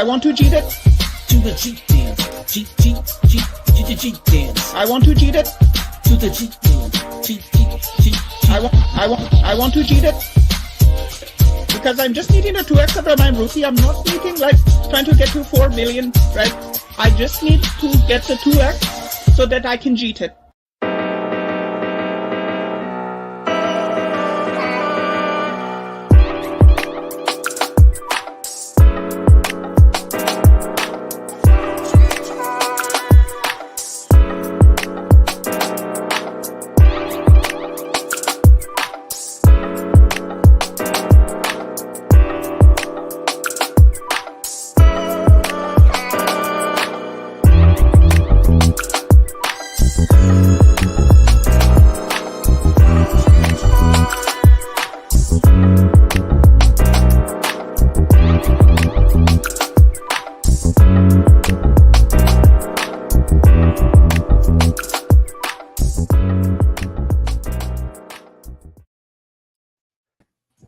I want to cheat it. To the cheat dance. Cheat dance. I want to cheat it. To the cheat dance. Cheat. I want to cheat it. Because I'm just needing a 2x of my rupee. I'm not needing like trying to get to 4 million, right? I just need to get the 2x so that I can cheat it.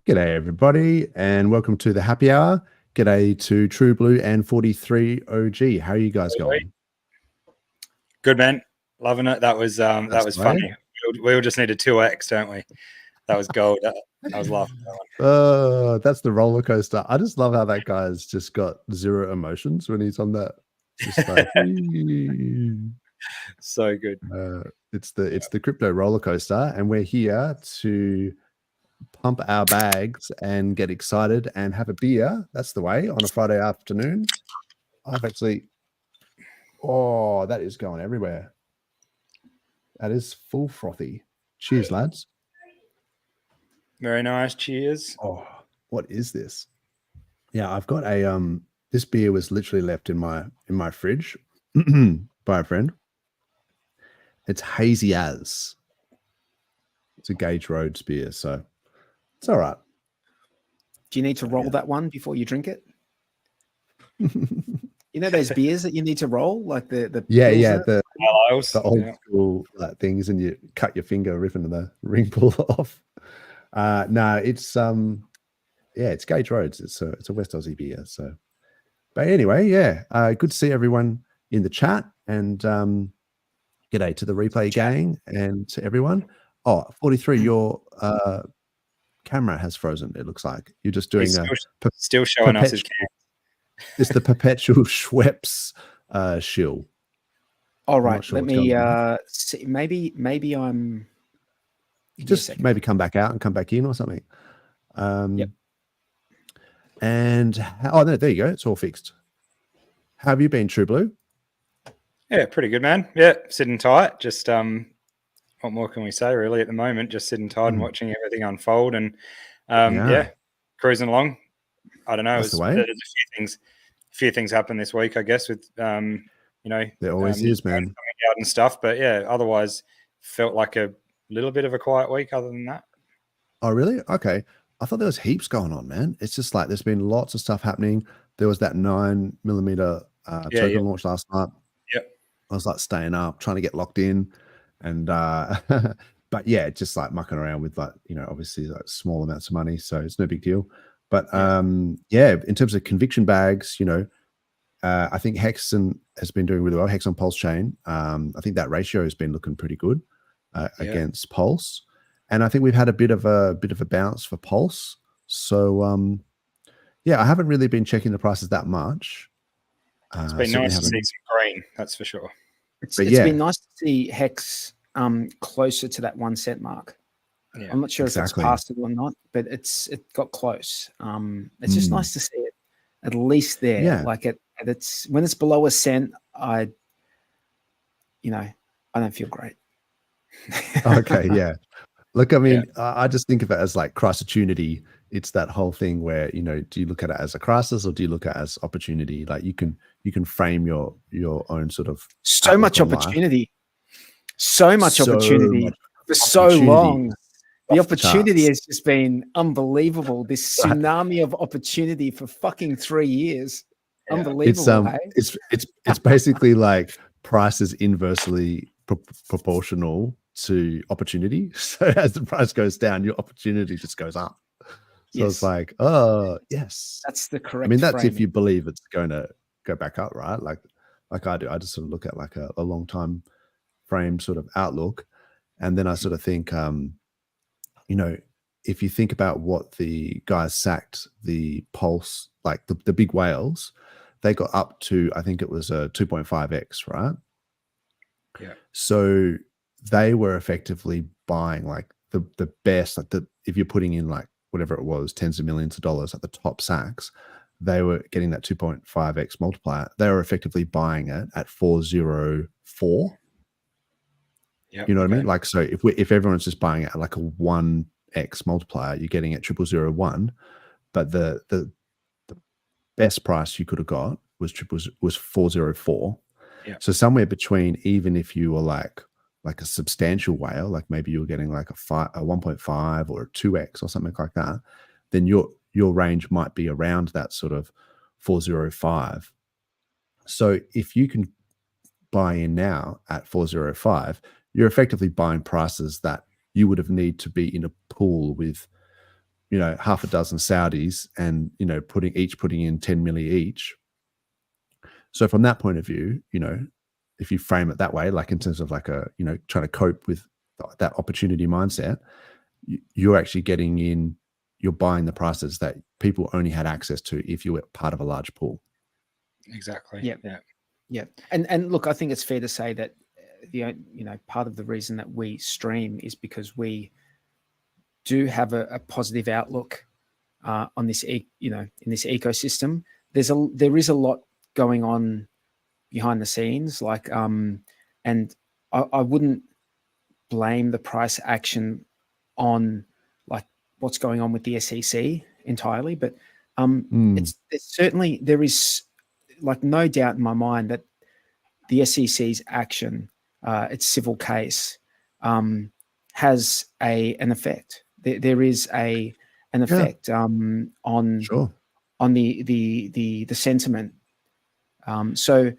G'day everybody and welcome to the happy hour. G'day to True Blue and 43 OG. How are you guys going? Good, man. Loving it. That was funny. We all just needed 2x, don't we? That was gold. I was laughing at that one. That's the roller coaster. I just love how that guy's just got zero emotions when he's on that. Just like, so good. It's the crypto roller coaster, and we're here to pump our bags and get excited and have a beer. That's the way on a Friday afternoon. I've actually, that is going everywhere. That is full frothy. Cheers, lads. Very nice. Cheers. Oh, what is this? Yeah, I've got a this beer was literally left in my fridge by a friend. It's hazy as. It's a Gage Roads beer, so it's all right. Do you need to roll that one before you drink it? You know those beers that you need to roll, like the the old school things, and you cut your finger ripping the ring pull off. No, it's it's Gage Roads. It's a West Aussie beer. So, but anyway, good to see everyone in the chat, and g'day to the replay gang and to everyone. 43, your camera has frozen. It looks like you're just doing still showing us his camera. It's the perpetual Schweppes shill. All right, let me see. Maybe I'm just maybe come back out and come back in or something. Yep. And there you go. It's all fixed. How have you been, True Blue? Yeah, pretty good, man. Yeah, sitting tight. Just what more can we say really at the moment? Just sitting tight and watching everything unfold, and cruising along. I don't know. There's a few things happen this week, I guess, with there always is, man, out and stuff. But yeah, otherwise felt like a little bit of a quiet week. Other than that. Oh, really? Okay. I thought there was heaps going on, man. It's just like there's been lots of stuff happening. There was that 9mm token launch last night. Yep. I was like staying up, trying to get locked in, and but yeah, just like mucking around with obviously like small amounts of money, so it's no big deal. But in terms of conviction bags, I think Hex has been doing really well. Hex on PulseChain. I think that ratio has been looking pretty good against Pulse, and I think we've had a bit of a bounce for Pulse. So I haven't really been checking the prices that much. It's been nice to see some green, that's for sure. It's been nice to see Hex closer to that 1 cent mark. Yeah, I'm not sure if it's past it or not, but it got close. It's just nice to see it at least there. Yeah. Like it's when it's below a cent, I don't feel great. Okay, yeah. Look, I mean, I just think of it as like crisis-tunity. It's that whole thing where, do you look at it as a crisis or do you look at it as opportunity? Like you can frame your own sort of so much opportunity. So much opportunity for so long. The opportunity has just been unbelievable. This tsunami of opportunity for fucking 3 years. Yeah. Unbelievable. It's basically like price is inversely proportional to opportunity. So as the price goes down, your opportunity just goes up. So it's like, oh yes, that's the correct. I mean, that's framing. if you believe it's going to go back up, right? Like I do. I just sort of look at like a long time frame sort of outlook, and then I sort of think, you know, if you think about what the guys sacked the Pulse, like the big whales, they got up to, I think it was a 2.5x, right? Yeah. So they were effectively buying like the best, like if you're putting in like whatever it was, tens of millions of dollars at the top sacks, they were getting that 2.5x multiplier. They were effectively buying it at 404. Yeah. You know what I mean? Like, so if everyone's just buying it at like a 1x multiplier, you're getting it 0001, but the best price you could have got was 404. Yeah. So somewhere between, even if you were like a substantial whale, like maybe you were getting like a 1.5 or a 2x or something like that, then your range might be around that sort of 405. So if you can buy in now at 405, you're effectively buying prices that you would have need to be in a pool with, you know, half a dozen Saudis and, you know, putting in 10 milli each. So from that point of view, you know, if you frame it that way, like in terms of like a, you know, trying to cope with that opportunity mindset, you're actually getting in, you're buying the prices that people only had access to if you were part of a large pool. Exactly. Yeah. And look, I think it's fair to say that part of the reason that we stream is because we do have a positive outlook on this, in this ecosystem. There is a lot going on behind the scenes, like, and I wouldn't blame the price action on like what's going on with the SEC entirely, but it's certainly, there is like no doubt in my mind that the SEC's action, its civil case, has an effect. There is an effect on the sentiment. So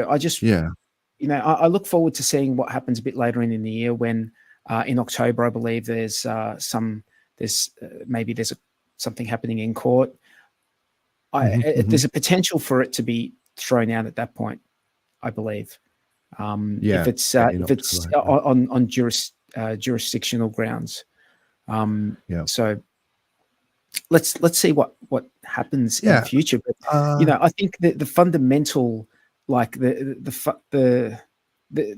I just I look forward to seeing what happens a bit later in the year when in October, I believe there's something happening in court. There's a potential for it to be thrown out at that point, I believe. If it's on jurisdictional grounds. So let's see what happens in the future. But I think that the fundamental, like the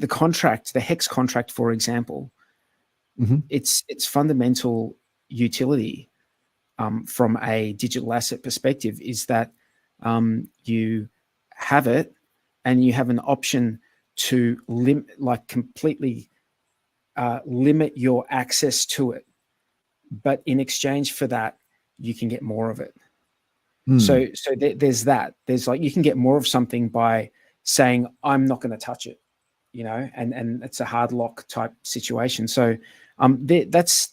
contract, the Hex contract, for example, its fundamental utility from a digital asset perspective is that you have it and you have an option to completely limit your access to it, but in exchange for that, you can get more of it. So there's that. There's like, you can get more of something by saying, I'm not going to touch it, and it's a hard lock type situation. So that's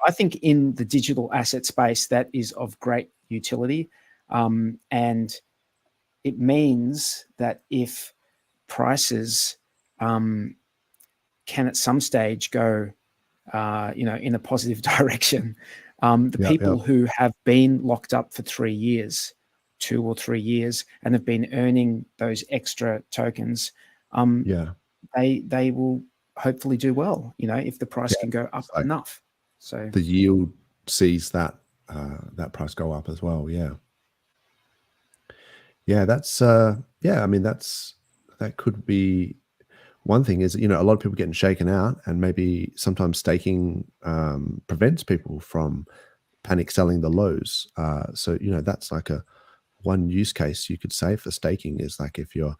I think in the digital asset space, that is of great utility. And it means that if prices can at some stage go, in a positive direction, people who have been locked up for 3 years, 2 or 3 years, and have been earning those extra tokens, they will hopefully do well, if the price can go up enough. So the yield sees that price go up as well. That's that could be one thing. Is a lot of people getting shaken out, and maybe sometimes staking prevents people from panic selling the lows. So that's like one use case you could say for staking is like if your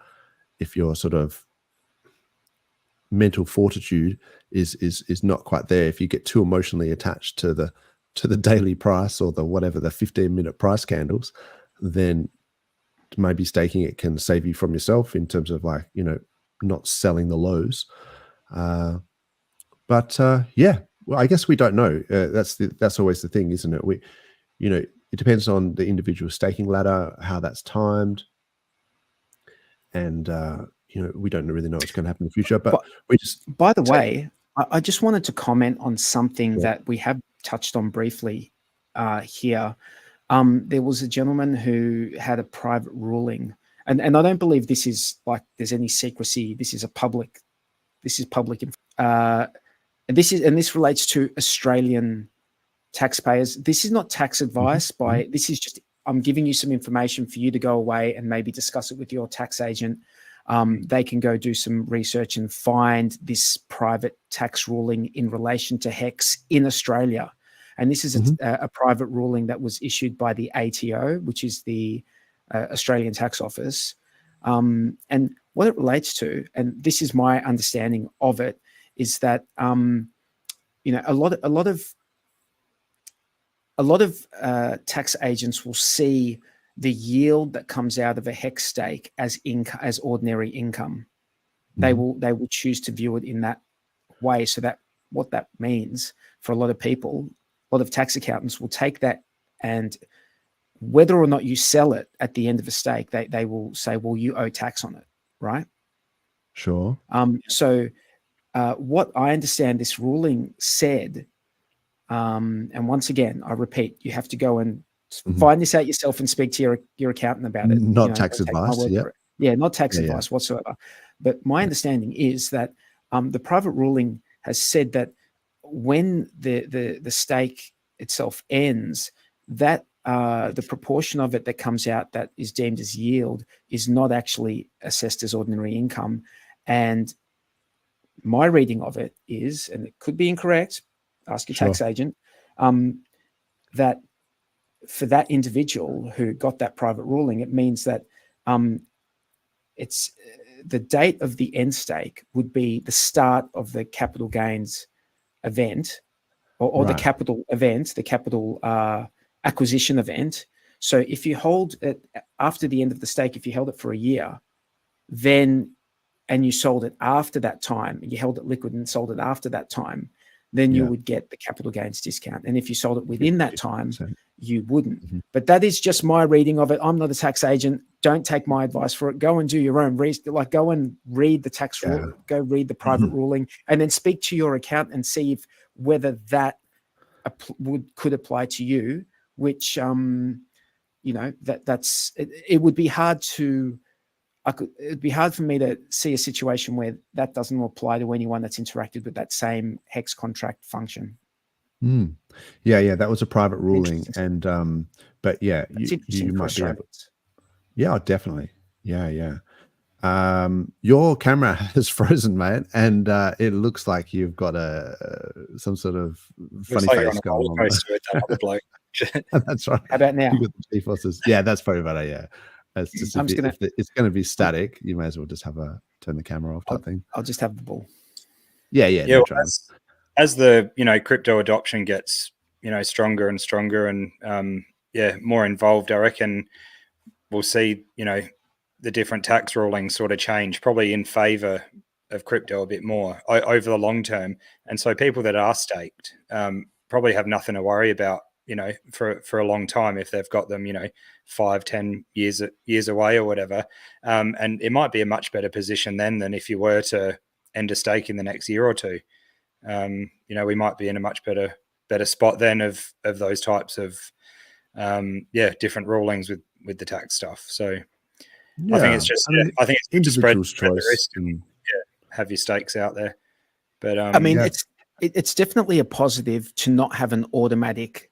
sort of mental fortitude is not quite there, if you get too emotionally attached to the daily price or the 15-minute price candles, then maybe staking it can save you from yourself in terms of not selling the lows. Well, I guess we don't know. That's always the thing, isn't it? It depends on the individual staking ladder, how that's timed, and we don't really know what's going to happen in the future. But we just. By the way, I just wanted to comment on something that we have touched on briefly here. There was a gentleman who had a private ruling, and I don't believe this is like there's any secrecy. This is public. This relates to Australian taxpayers. This is not tax advice. This is just I'm giving you some information for you to go away and maybe discuss it with your tax agent. They can go do some research and find this private tax ruling in relation to HEX in Australia. And this is a private ruling that was issued by the ATO, which is the Australian Tax Office. And what it relates to, and this is my understanding of it, is that a lot of tax agents will see the yield that comes out of a HEX stake as ordinary income. They will choose to view it in that way. So that what that means for a lot of people, a lot of tax accountants will take that, and whether or not you sell it at the end of a stake, they will say, well, you owe tax on it, right? Sure. So what I understand this ruling said, and once again, I repeat, you have to go and find this out yourself and speak to your accountant about it. Not tax advice. Yeah, not tax advice whatsoever. But my understanding is that the private ruling has said that when the stake itself ends, that the proportion of it that comes out that is deemed as yield is not actually assessed as ordinary income. And my reading of it is, and it could be incorrect, ask your tax agent, that for that individual who got that private ruling, it means that it's the date of the end stake would be the start of the capital gains event or the capital event, the capital acquisition event. So if you hold it after the end of the stake, if you held it for a year, then, and you sold it after that time, you held it liquid and sold it after that time, then you would get the capital gains discount. And if you sold it within that time, you wouldn't. But that is just my reading of it. I'm not a tax agent. Don't take my advice for it. Go and do your own research. Like, go and read the tax rule, go read the private ruling, and then speak to your accountant and see if whether that could apply to you, which, it would be hard to, it'd be hard for me to see a situation where that doesn't apply to anyone that's interacted with that same HEX contract function. Yeah, that was a private ruling, and but yeah, you might be able. Yeah, definitely. Yeah. Your camera has frozen, mate, and it looks like you've got some sort of funny face going on. That's right. How about now? Yeah, that's probably better. Yeah. It's just if it's going to be static, you may as well just turn the camera off type thing. I'll just have the ball. Yeah. No, as the crypto adoption gets stronger and stronger and more involved, I reckon we'll see the different tax rulings sort of change, probably in favor of crypto a bit more over the long term. And so people that are staked probably have nothing to worry about for a long time if they've got them 5-10 years away or whatever, and it might be a much better position then than if you were to end a stake in the next year or two. We might be in a much better spot then of those types of different rulings with the tax stuff. So I think it's just individual's choice and have your stakes out there. But it's definitely a positive to not have an automatic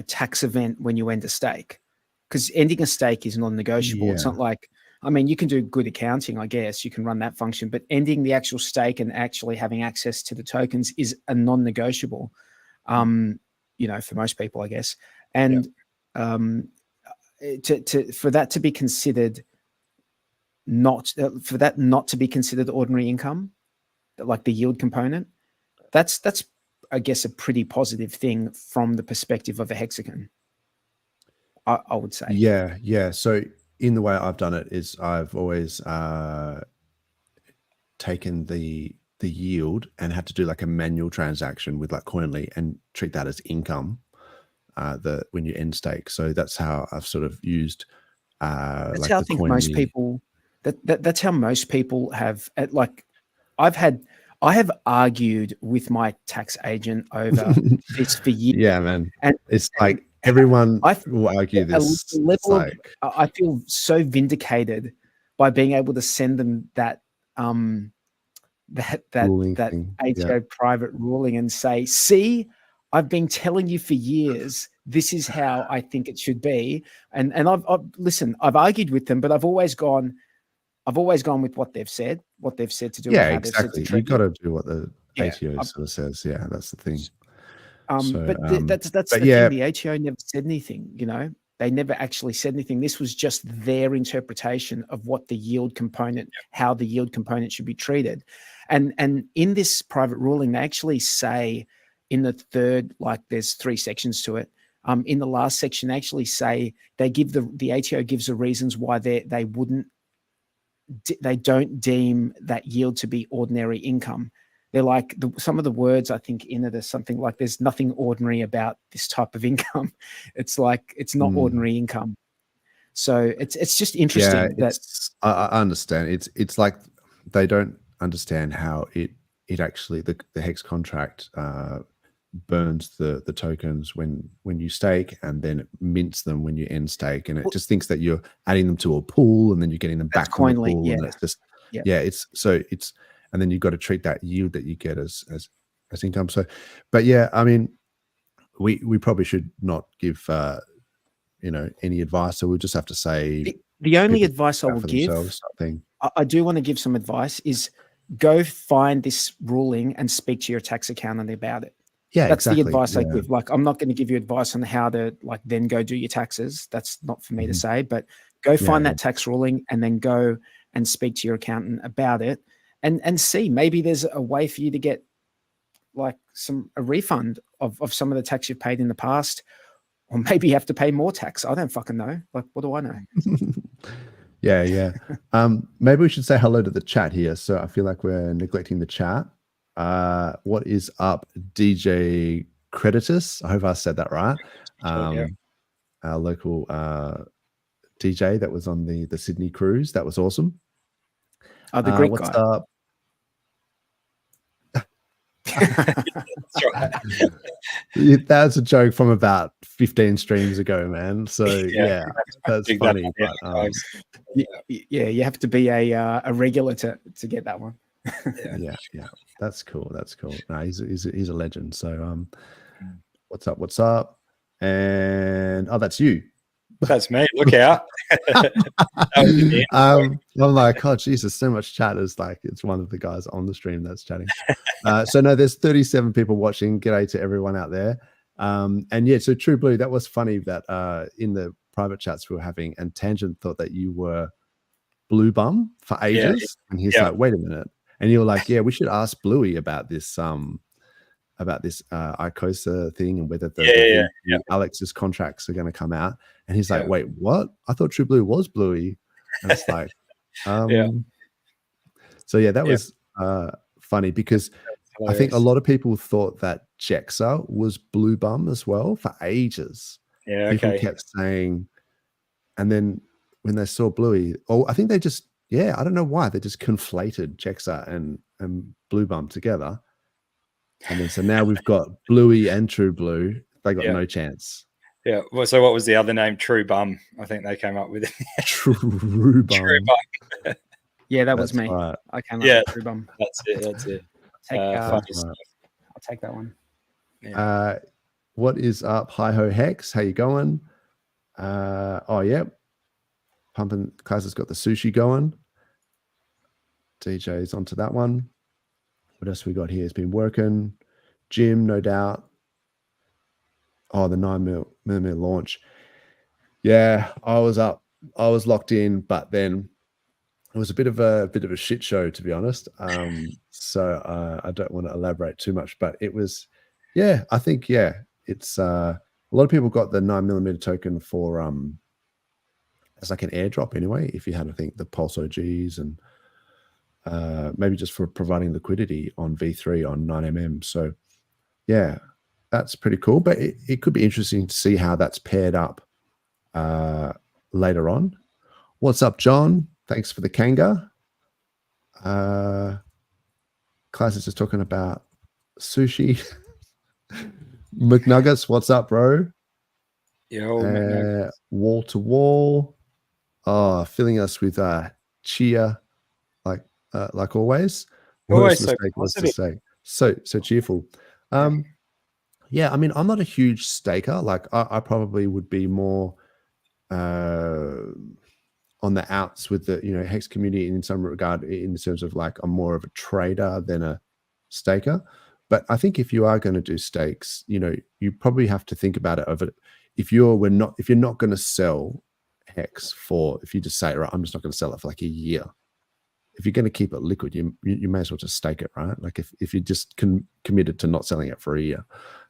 tax event when you end a stake, because ending a stake is non-negotiable. It's not like, you can do good accounting, I guess you can run that function, but ending the actual stake and actually having access to the tokens is a non-negotiable, for most people, I guess. And for that to be considered not to be considered ordinary income, like the yield component, that's I guess a pretty positive thing from the perspective of a hexagon, I would say. Yeah. So in the way I've done it is I've always taken the yield and had to do like a manual transaction with like Coinly and treat that as income when you end stake. So that's how I've sort of used that's how I think most people that's how most people have, like, I have argued with my tax agent over this for years. Yeah, man. And it's like everyone will argue this. I feel so vindicated by being able to send them that ATO private ruling and say, see, I've been telling you for years, this is how I think it should be. And I've argued with them, but I've always gone with what they've said to do. Yeah, exactly. You've got to do what the ATO sort of says. Yeah, that's the thing. That's the thing. The ATO never said anything, they never actually said anything. This was just their interpretation of what the yield component, how the yield component should be treated. And in this private ruling, they actually say in the third, like there's 3 sections to it. In the last section, they actually say they give the ATO gives the reasons why they don't deem that yield to be ordinary income. They're like some of the words I think in it is something like there's nothing ordinary about this type of income. It's like it's not ordinary income. So it's just interesting I understand. It's like they don't understand how it actually the Hex contract burns the tokens when you stake and then it mints them when you end stake, and it just thinks that you're adding them to a pool and then you're getting them back from the pool. And it's just it's and then you've got to treat that yield that you get as income. So, but yeah, I mean, we probably should not give any advice. So we'll just have to say the only advice I will give. I do want to give some advice is go find this ruling and speak to your tax accountant about it. Yeah, that's the advice I give. Like, I'm not going to give you advice on how to then go do your taxes. That's not for me to say, but go find that tax ruling and then go and speak to your accountant about it and see, maybe there's a way for you to get a refund of some of the tax you've paid in the past, or maybe you have to pay more tax. I don't fucking know. What do I know? Yeah. Maybe we should say hello to the chat here. So I feel like we're neglecting the chat. What is up, DJ Creditus? I hope I said that right. Our local DJ that was on the Sydney cruise. That was awesome. Oh, the Greek what's guy. Up? That's a joke from about 15 streams ago, man. So yeah that's funny. But, you have to be a regular to get that one. yeah, that's cool. No, he's a legend. So what's up? And that's you. That's me. Look out. I'm like, oh Jesus, so much chat. Is like it's one of the guys on the stream that's chatting. So no, there's 37 people watching. G'day to everyone out there. And yeah, so True Blue, that was funny that in the private chats we were having, and Tangent thought that you were Blue Bum for ages. And he's like, wait a minute. And you were like, yeah, we should ask Bluey about this ICOSA thing and whether the Alex's contracts are going to come out. And he's like, wait, what? I thought True Blue was Bluey. And it's like, So yeah, that was funny because I think a lot of people thought that Jexa was Blue Bum as well for ages. Yeah, people kept saying, and then when they saw Bluey, I think they just, I don't know why, they just conflated Jexa and Blue Bum together. And then so now we've got Bluey and True Blue. They got no chance. Yeah. Well, so what was the other name? True Bum. I think they came up with it. True Bum. True Bum. Yeah, that was me. Right. I came up with True Bum. That's it. I'll take that one. Yeah. What is up? Hi ho Hex. How you going? Pumping Class has got the sushi going. DJ's onto that one. What else we got here? It's been working. Jim, no doubt. Oh, the 9mm launch. Yeah, I was up. I was locked in, but then it was a bit of a shit show, to be honest. So I don't want to elaborate too much, but it was, I think, it's a lot of people got the 9mm token for as like an airdrop anyway. If you had, I think, the Pulse OGs and maybe just for providing liquidity on V3 on 9mm. So yeah, that's pretty cool, but it could be interesting to see how that's paired up later on. What's up, John? Thanks for the Kanga. Class is just talking about sushi. McNuggets, what's up, bro? Yo, wall to wall. Oh, filling us with cheer, like always. Always Worst so mistake was to positive. say. So cheerful. Yeah, I mean, I'm not a huge staker. Like, I probably would be more on the outs with the Hex community in some regard, in terms of like I'm more of a trader than a staker. But I think if you are going to do stakes, you probably have to think about it over if you're not going to sell Hex if you just say, right, I'm just not going to sell it for like a year. If you're going to keep it liquid, you may as well just stake it, right? Like if you just committed to not selling it for a year.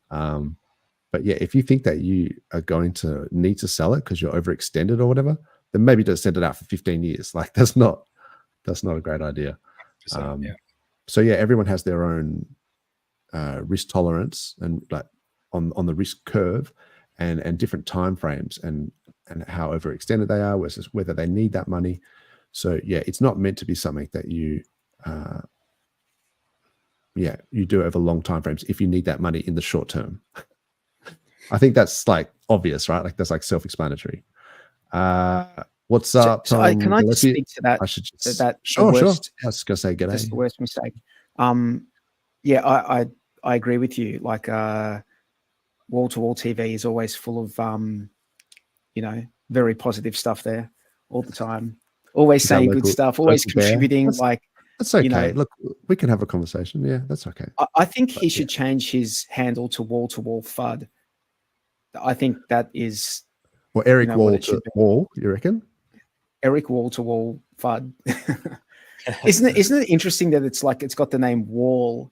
But yeah, if you think that you are going to need to sell it because you're overextended or whatever, then maybe just send it out for 15 years. Like that's not a great idea. So yeah, everyone has their own risk tolerance and like on the risk curve and different time frames and how overextended they are versus whether they need that money. So yeah, it's not meant to be something that you do over long time frames if you need that money in the short term. I think that's like obvious, right? Like that's like self-explanatory. What's up, Tom? Can I just speak to that? I should just sure. I was just gonna say g'day. That's the worst mistake. Yeah, I agree with you. Like wall-to-wall TV is always full of very positive stuff there all the time. Always saying good stuff, always contributing. That's okay. Look, we can have a conversation. Yeah, that's okay. I think he should change his handle to wall FUD. I think that is. Well, Eric Wall, you reckon? Eric wall-to-wall FUD. Isn't it interesting that it's got the name Wall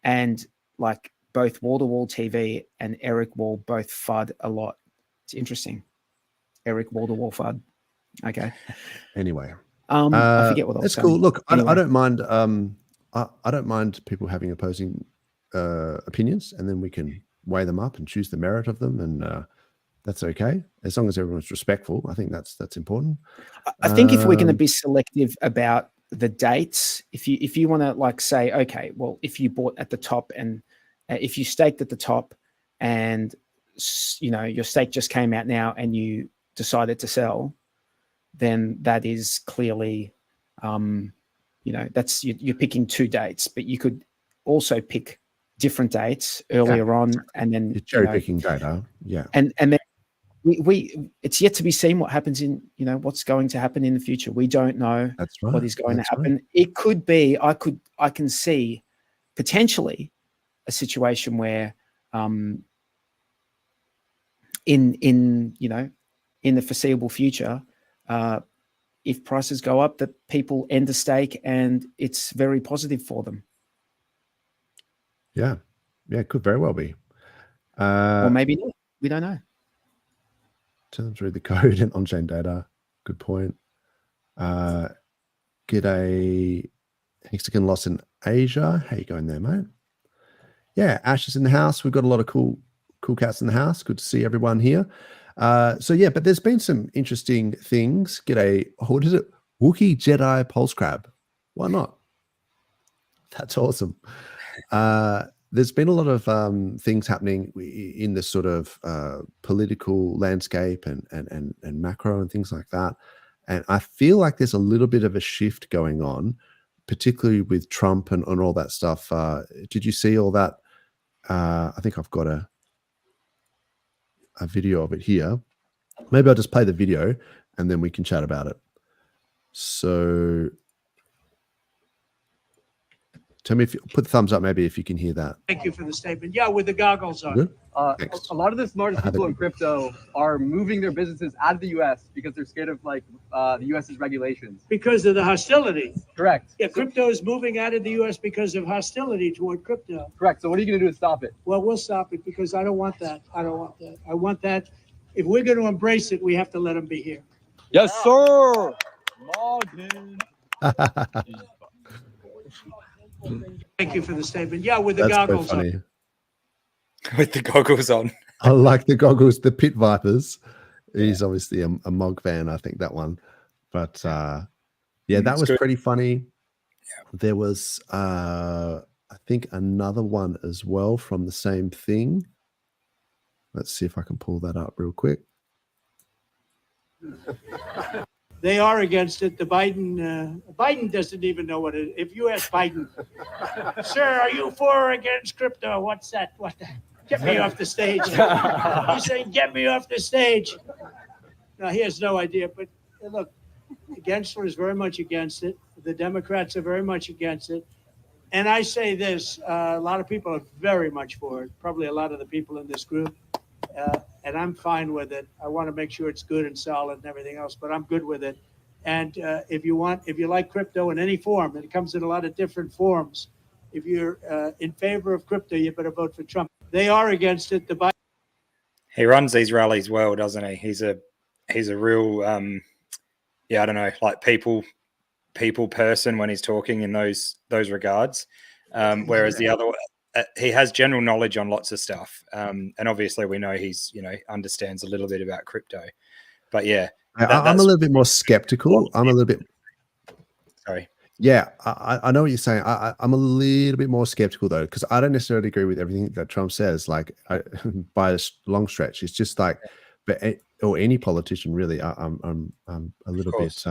and like both wall-to-wall TV and Eric Wall both FUD a lot. It's interesting. Eric wall-to-wall FUD. Okay. Anyway, I forget what I was saying. That's cool. Look, anyway. I don't mind. I don't mind people having opposing opinions, and then we can weigh them up and choose the merit of them, and that's okay as long as everyone's respectful. I think that's important. I think if we're going to be selective about the dates, if you want to like say, okay, well, if you bought at the top and if you staked at the top, and your stake just came out now, and you decided to sell, then that is clearly, that's you're picking two dates, but you could also pick different dates earlier on, and then you're cherry picking data, yeah, and then we it's yet to be seen what happens in what's going to happen in the future. We don't know what is going to happen. Right. It could be I can see potentially a situation where in the foreseeable future, if prices go up, that people end a stake and it's very positive for them. Yeah, it could very well be. Or maybe not. We don't know. Terms read the code and on-chain data. Good point. Get a hexagon loss in Asia. How you going there, mate? Yeah, Ash is in the house. We've got a lot of cool cats in the house. Good to see everyone here. So yeah, but there's been some interesting things. What is it? Wookiee Jedi Pulse Crab. Why not? That's awesome. There's been a lot of things happening in this sort of political landscape and macro and things like that. And I feel like there's a little bit of a shift going on, particularly with Trump and all that stuff. Did you see all that? I think I've got a video of it here. Maybe I'll just play the video and then we can chat about it. So tell me if you put the thumbs up, maybe if you can hear that. Thank you for the statement. Yeah, with the goggles on. A lot of the smartest people in crypto are moving their businesses out of the U.S. because they're scared of the U.S.'s regulations. Because of the hostility. Correct. Yeah, crypto is moving out of the U.S. because of hostility toward crypto. Correct. So what are you going to do to stop it? Well, we'll stop it because I don't want that. I want that. If we're going to embrace it, we have to let them be here. Yes, sir. Thank you for the statement. Yeah, with the goggles on. With the goggles on. I like the goggles, the Pit Vipers. He's obviously a Mog fan, I think, that one. But yeah, that was pretty funny. There was, I think, another one as well from the same thing. Let's see if I can pull that up real quick. They are against it. The Biden doesn't even know what it is. If you ask Biden, sir, are you for or against crypto? What's that? What the? Get me off the stage. He's saying, get me off the stage. No, he has no idea. But look, Gensler is very much against it. The Democrats are very much against it. And I say this, a lot of people are very much for it, probably a lot of the people in this group. And I'm fine with it. I want to make sure it's good and solid and everything else, but I'm good with it. And if you like crypto in any form, and it comes in a lot of different forms, if you're in favor of crypto, you better vote for Trump. They are against it. He runs these rallies well, doesn't he? He's a real, I don't know, like people person when he's talking in those regards. Whereas the other, he has general knowledge on lots of stuff. And obviously we know he's, understands a little bit about crypto, but yeah. I'm a little bit more skeptical. I'm a little bit, sorry. Yeah, I know what you're saying. I'm a little bit more skeptical though, because I don't necessarily agree with everything that Trump says. Like by a long stretch, it's just like, or any politician really. I'm a little bit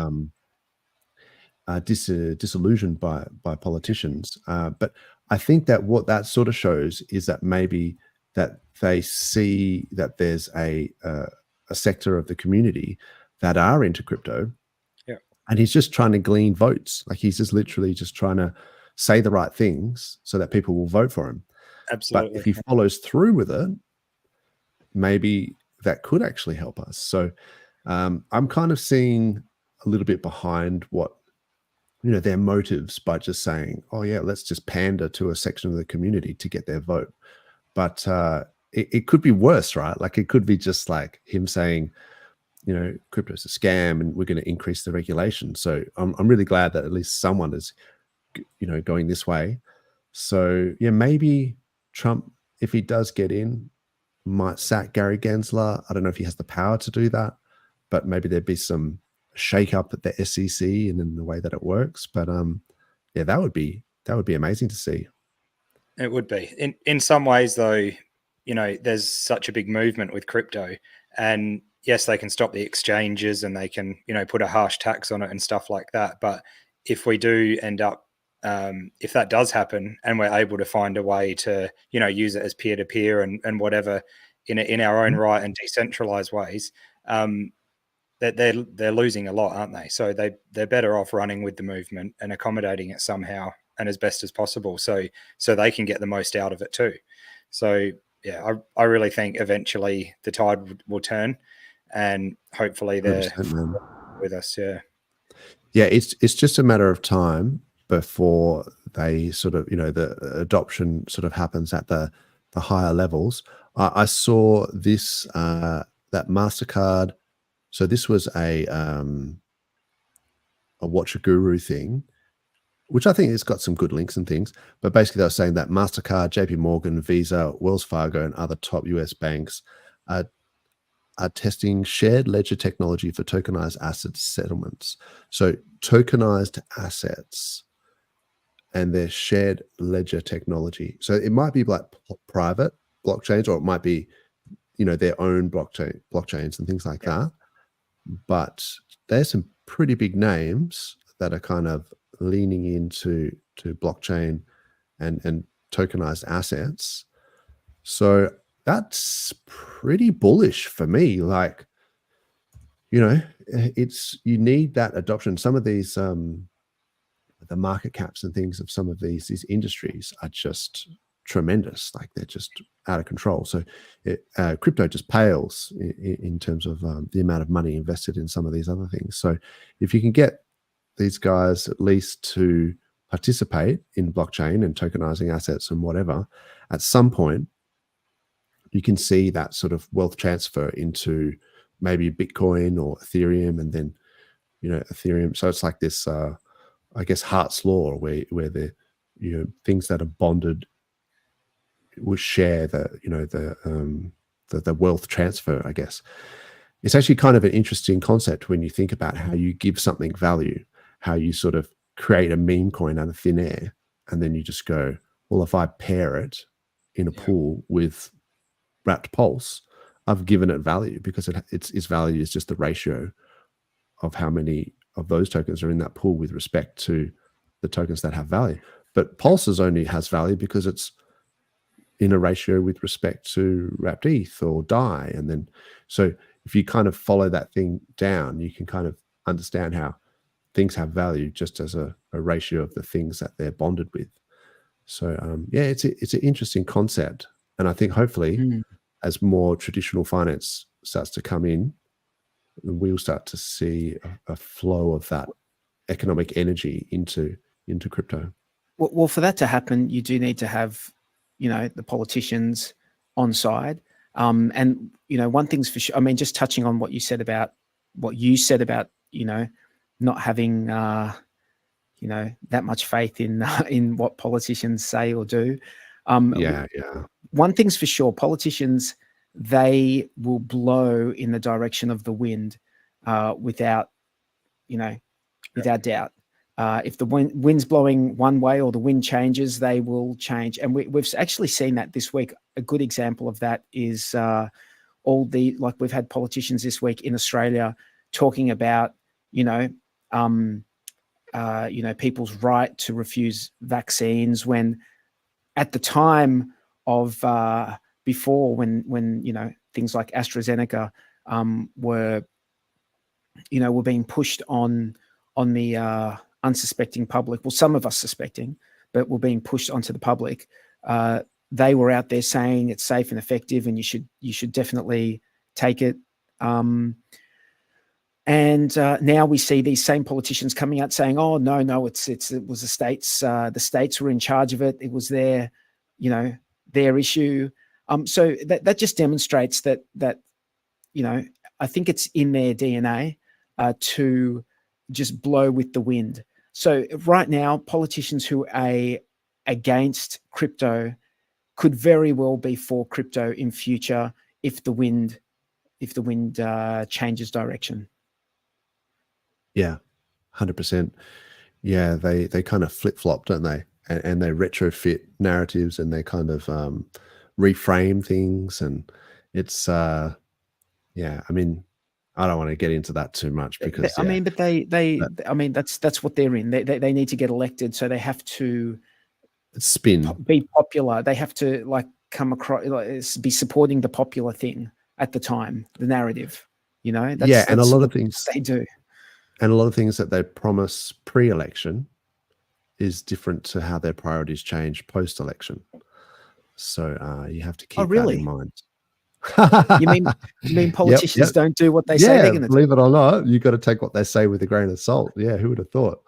disillusioned by politicians. But I think that what that sort of shows is that maybe that they see that there's a sector of the community that are into crypto. And he's just trying to glean votes. Like he's just literally just trying to say the right things so that people will vote for him. Absolutely. But if he follows through with it, maybe that could actually help us. So I'm kind of seeing a little bit behind what, their motives by just saying, oh yeah, let's just pander to a section of the community to get their vote. But it could be worse, right? Like it could be just like him saying, crypto's a scam and we're going to increase the regulation. So I'm really glad that at least someone is, going this way. So yeah, maybe Trump, if he does get in, might sack Gary Gensler. I don't know if he has the power to do that, but maybe there'd be some shake up at the SEC and in the way that it works. But yeah, that would be amazing to see. It would be. In some ways though, there's such a big movement with crypto, and yes, they can stop the exchanges and they can, put a harsh tax on it and stuff like that. But if we do end up, if that does happen and we're able to find a way to, use it as peer-to-peer and whatever in our own right and decentralized ways, that they're losing a lot, aren't they? So they're better off running with the movement and accommodating it somehow and as best as possible. So they can get the most out of it too. So yeah, I really think eventually the tide will turn. And hopefully they're with us. Yeah, it's just a matter of time before they sort of, the adoption sort of happens at the higher levels. I saw this that MasterCard. So this was a Watch a Guru thing, which I think has got some good links and things. But basically, they were saying that MasterCard, JP Morgan, Visa, Wells Fargo, and other top US banks are testing shared ledger technology for tokenized asset settlements. So tokenized assets and their shared ledger technology. So it might be like private blockchains, or it might be, their own blockchains and things like that. But there's some pretty big names that are kind of leaning into blockchain and tokenized assets. So that's pretty bullish for me. Like, you need that adoption. Some of these, the market caps and things of some of these industries are just tremendous. Like they're just out of control. So crypto just pales in terms of the amount of money invested in some of these other things. So if you can get these guys at least to participate in blockchain and tokenizing assets and whatever, at some point, you can see that sort of wealth transfer into maybe Bitcoin or Ethereum, and then, Ethereum. So it's like this, I guess, Hart's law, where the, things that are bonded will share the wealth transfer, I guess. It's actually kind of an interesting concept when you think about how you give something value, how you sort of create a meme coin out of thin air, and then you just go, well, if I pair it in a pool with wrapped Pulse, I've given it value, because its value is just the ratio of how many of those tokens are in that pool with respect to the tokens that have value. But Pulse's only has value because it's in a ratio with respect to wrapped ETH or DAI. And then, so if you kind of follow that thing down, you can kind of understand how things have value just as a ratio of the things that they're bonded with. So yeah, it's an interesting concept. And I think hopefully as more traditional finance starts to come in, we'll start to see a flow of that economic energy into crypto. Well, for that to happen, you do need to have, the politicians on side. And, one thing's for sure, I mean, just touching on what you said about, not having, that much faith in what politicians say or do. One thing's for sure, politicians, they will blow in the direction of the wind without doubt. If the wind's blowing one way or the wind changes, they will change. And we've actually seen that this week. A good example of that is we've had politicians this week in Australia talking about, people's right to refuse vaccines, when at the time of before, when things like AstraZeneca were being pushed on the unsuspecting public. Well, some of us suspecting, but were being pushed onto the public. They were out there saying it's safe and effective, and you should definitely take it. And now we see these same politicians coming out saying, "Oh no, it was the states. The states were in charge of it. It was their issue." So that just demonstrates that I think it's in their DNA to just blow with the wind. So right now, politicians who are against crypto could very well be for crypto in future if the wind changes direction. Yeah, 100%. Yeah, they kind of flip-flop, don't they? And they retrofit narratives, and they kind of reframe things, and it's I mean, I don't want to get into that too much, because that's what they're in. They need to get elected, so they have to be popular. They have to come across, be supporting the popular thing at the time, the narrative. And a lot of things they do, and a lot of things that they promise pre-election is different to how their priorities change post-election. So you have to keep that in mind. You mean politicians don't do what they say they're going to do? Believe it or not, you've got to take what they say with a grain of salt. Yeah, who would have thought?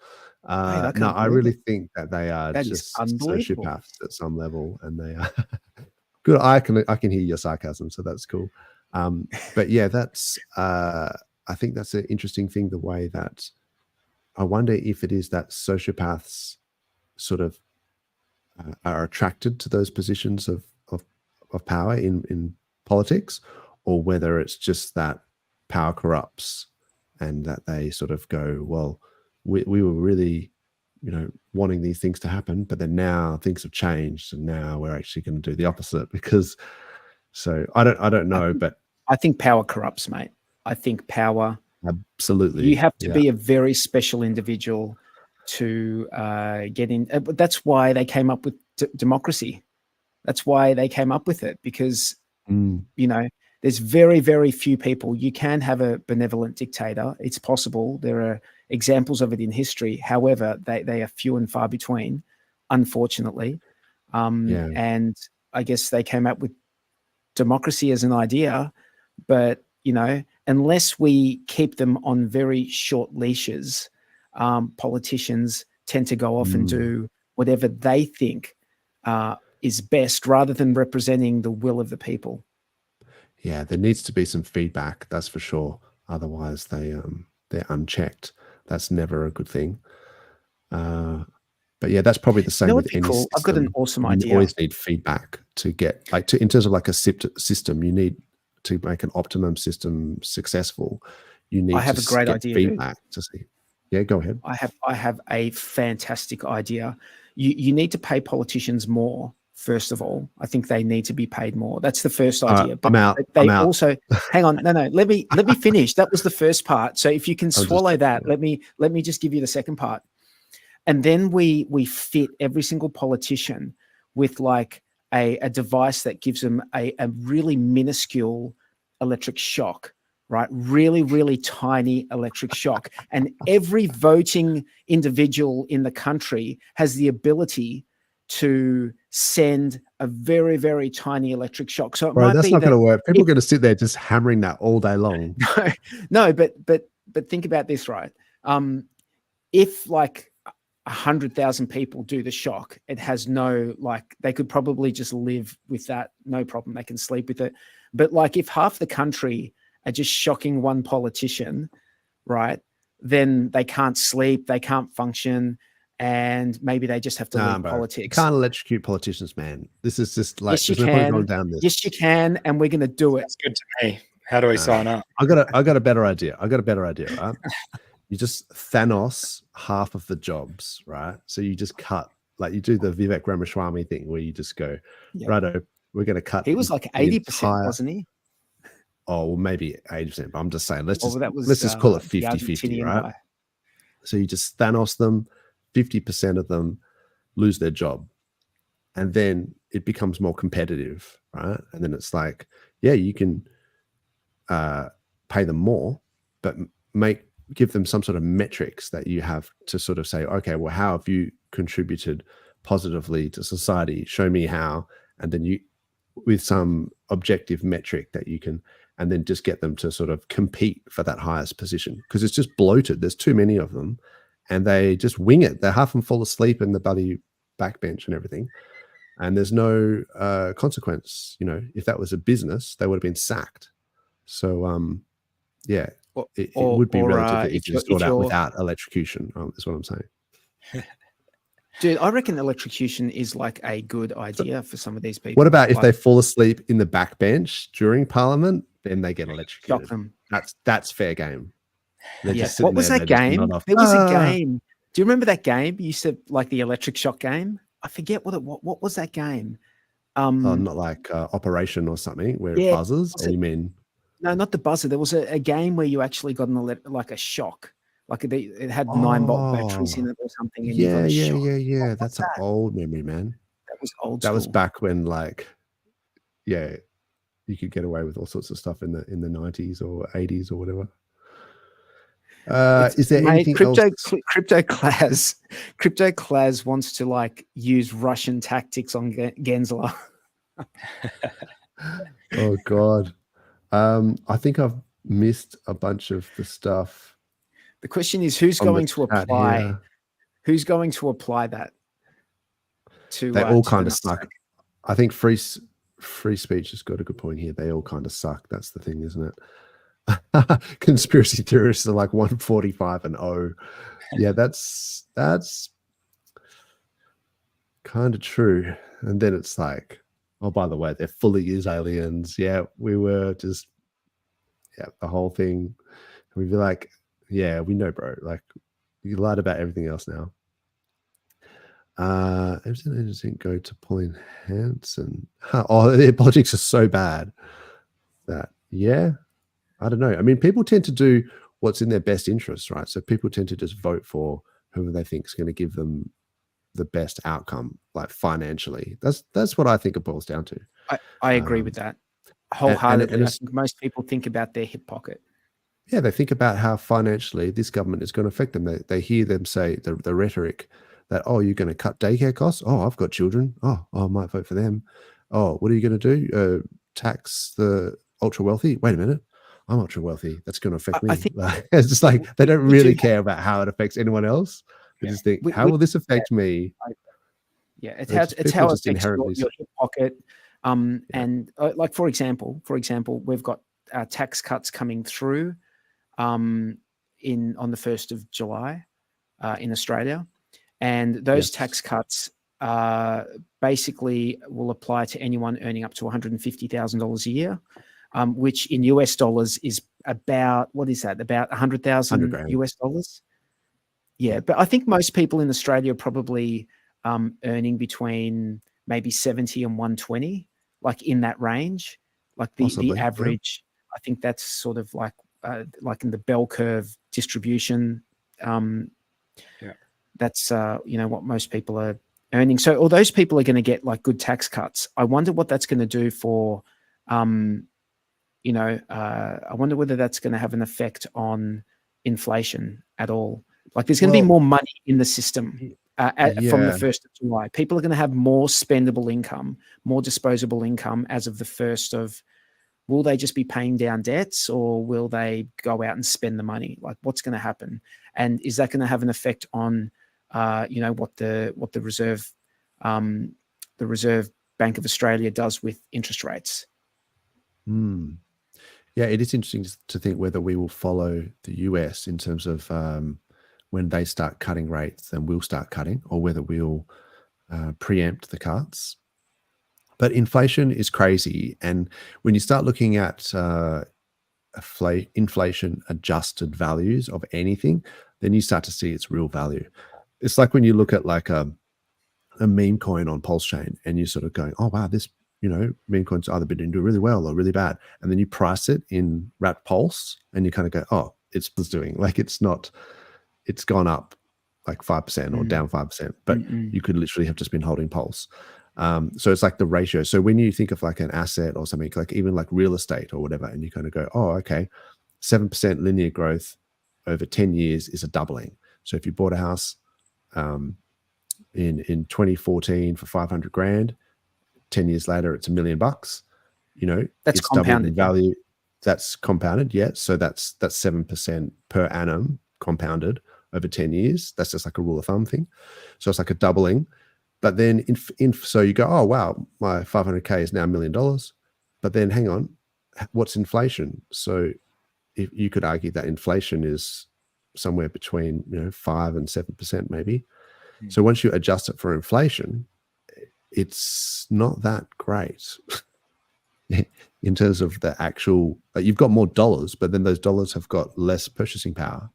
No, I really think that they are just sociopaths at some level, and they are good. I can hear your sarcasm, so that's cool. But yeah, that's I think that's an interesting thing, the way that I wonder if it is that sociopaths sort of are attracted to those positions of power in politics, or whether it's just that power corrupts, and that they sort of go, well, we were really, wanting these things to happen, but then now things have changed, and now we're actually going to do the opposite. Because, so I don't know, but I think power corrupts, mate. I think power, absolutely. You have to be a very special individual to get in. That's why they came up with democracy. That's why they came up with it, because there's very, very few people. You can have a benevolent dictator. It's possible. There are examples of it in history. However, they are few and far between, unfortunately. And I guess they came up with democracy as an idea, but unless we keep them on very short leashes, politicians tend to go off and do whatever they think is best, rather than representing the will of the people. Yeah, there needs to be some feedback, that's for sure. Otherwise, they're unchecked. That's never a good thing. But yeah, that's probably the same with any system. I've got an awesome idea. You always need feedback to get, in terms of a system, you need to make an optimum system successful. You need a great idea, feedback to see. Yeah, go ahead. I have a fantastic idea. You need to pay politicians more. First of all, I think they need to be paid more. That's the first idea. But I'm out. They I'm out. also hang on. No. Let me finish. That was the first part. So if you can swallow that, let me just give you the second part. And then we fit every single politician with like a device that gives them a really minuscule electric shock, right? Really, really tiny electric shock. And every voting individual in the country has the ability to send a very, very tiny electric shock. So that's not going to work. People are going to sit there just hammering that all day long. No, but think about this, right? If like 100,000 people do the shock, it has no, like, they could probably just live with that, no problem. They can sleep with it. But like, if half the country are just shocking one politician, right, then they can't sleep, they can't function, and maybe they just have to leave politics. You can't electrocute politicians, man. This is just like, yes, you can. Down this. Yes, you can, and we're going to do it. That's good to me. How do we sign up? I got a better idea. Right? You just Thanos half of the jobs, right? So you just cut, like you do the Vivek Ramaswamy thing where you just go, righto, we're going to cut. He was like 80%, wasn't he? Oh, well, maybe 80%, but I'm just saying, let's just call it 50-50, right? Guy. So you just Thanos them, 50% of them lose their job. And then it becomes more competitive, right? And then it's like, yeah, you can pay them more, but give them some sort of metrics that you have to sort of say, okay, well, how have you contributed positively to society? Show me how. And then you, with some objective metric that you can, and then just get them to sort of compete for that highest position, because it's just bloated. There's too many of them and they just wing it. They half them fall asleep in the bloody backbench and everything. And there's no consequence. You know, if that was a business, they would have been sacked. So, yeah, it would be relatively easy to sort out without electrocution, is what I'm saying. Dude, I reckon electrocution is like a good idea for some of these people. What about if they fall asleep in the backbench during Parliament? Then they get electrocuted. Shock them. That's fair game. What was that game? There was a game. Do you remember that game? You used to like the electric shock game. I forget what was that game. Not like Operation or something where it buzzes. Or you mean? No, not the buzzer. There was a game where you actually got like a shock. Like it had 9-volt batteries in it or something. And yeah. That's an old memory, man. That was old. That was back when, like, you could get away with all sorts of stuff in the 90s or 80s or whatever. Is there anything else? Crypto Class wants to like use Russian tactics on Gensler. Oh God. I think I've missed a bunch of the stuff. The question is, who's going to apply? Here. Who's going to apply that? They all kind of suck. I think free speech has got a good point here. They all kind of suck. That's the thing, isn't it? Conspiracy theorists are like 145 and 0. Yeah, that's kind of true. And then it's like, oh, by the way, they're fully used aliens. Yeah, we were just, the whole thing. We'd be like, yeah, we know, bro. Like, you lied about everything else now. Everything interesting go to Pauline Hanson. Oh, their politics are so bad that, I don't know. I mean, people tend to do what's in their best interest, right? So people tend to just vote for whoever they think is going to give them the best outcome, like financially. That's what I think it boils down to. I agree with that wholeheartedly. And I think most people think about their hip pocket. Yeah, they think about how financially this government is going to affect them. They hear them say the rhetoric that, oh, you're going to cut daycare costs. Oh, I've got children. Oh, I might vote for them. Oh, what are you going to do? Tax the ultra wealthy? Wait a minute. I'm ultra wealthy. That's going to affect me. I think it's just like they don't really care about how it affects anyone else. They just think, how will this affect me? Yeah, it's how it affects your hip pocket. And like for example, we've got tax cuts coming through on the 1st of July in Australia, and those tax cuts basically will apply to anyone earning up to $150,000 a year. Which in US dollars is about, what is that? About $100,000 US dollars. Yeah, but I think most people in Australia are probably earning between maybe 70 and 120, like in that range. Like the average, yeah. I think that's sort of like in the bell curve distribution. That's what most people are earning. So all those people are going to get like good tax cuts. I wonder what that's going to do for, I wonder whether that's going to have an effect on inflation at all. Like there's going to be more money in the system from the 1st of July. People are going to have more spendable income, more disposable income as of the 1st of. Will they just be paying down debts, or will they go out and spend the money? Like, what's going to happen? And is that going to have an effect on, what the Reserve Bank of Australia does with interest rates? Yeah, it is interesting to think whether we will follow the US in terms of when they start cutting rates, then we'll start cutting, or whether we'll preempt the cuts. But inflation is crazy. And when you start looking at inflation adjusted values of anything, then you start to see its real value. It's like when you look at like a meme coin on PulseChain and you're sort of going, oh, wow, this, meme coin's either been doing really well or really bad. And then you price it in Rat Pulse and you kind of go, oh, it's doing like it's gone up like 5% or down 5%, but you could literally have just been holding Pulse. So it's like the ratio. So when you think of like an asset or something, like even like real estate or whatever, and you kind of go, oh, okay, 7% linear growth over 10 years is a doubling. So if you bought a house in 2014 for 500 grand, 10 years later, it's $1 million, that's it's compounded in value. That's compounded. Yeah. So that's 7% per annum compounded over 10 years. That's just like a rule of thumb thing. So it's like a doubling. But then, so you go, oh, wow, my 500K is now $1 million. But then hang on, what's inflation? So if you could argue that inflation is somewhere between 5 and 7% maybe. So once you adjust it for inflation, it's not that great in terms of the actual, you've got more dollars, but then those dollars have got less purchasing power.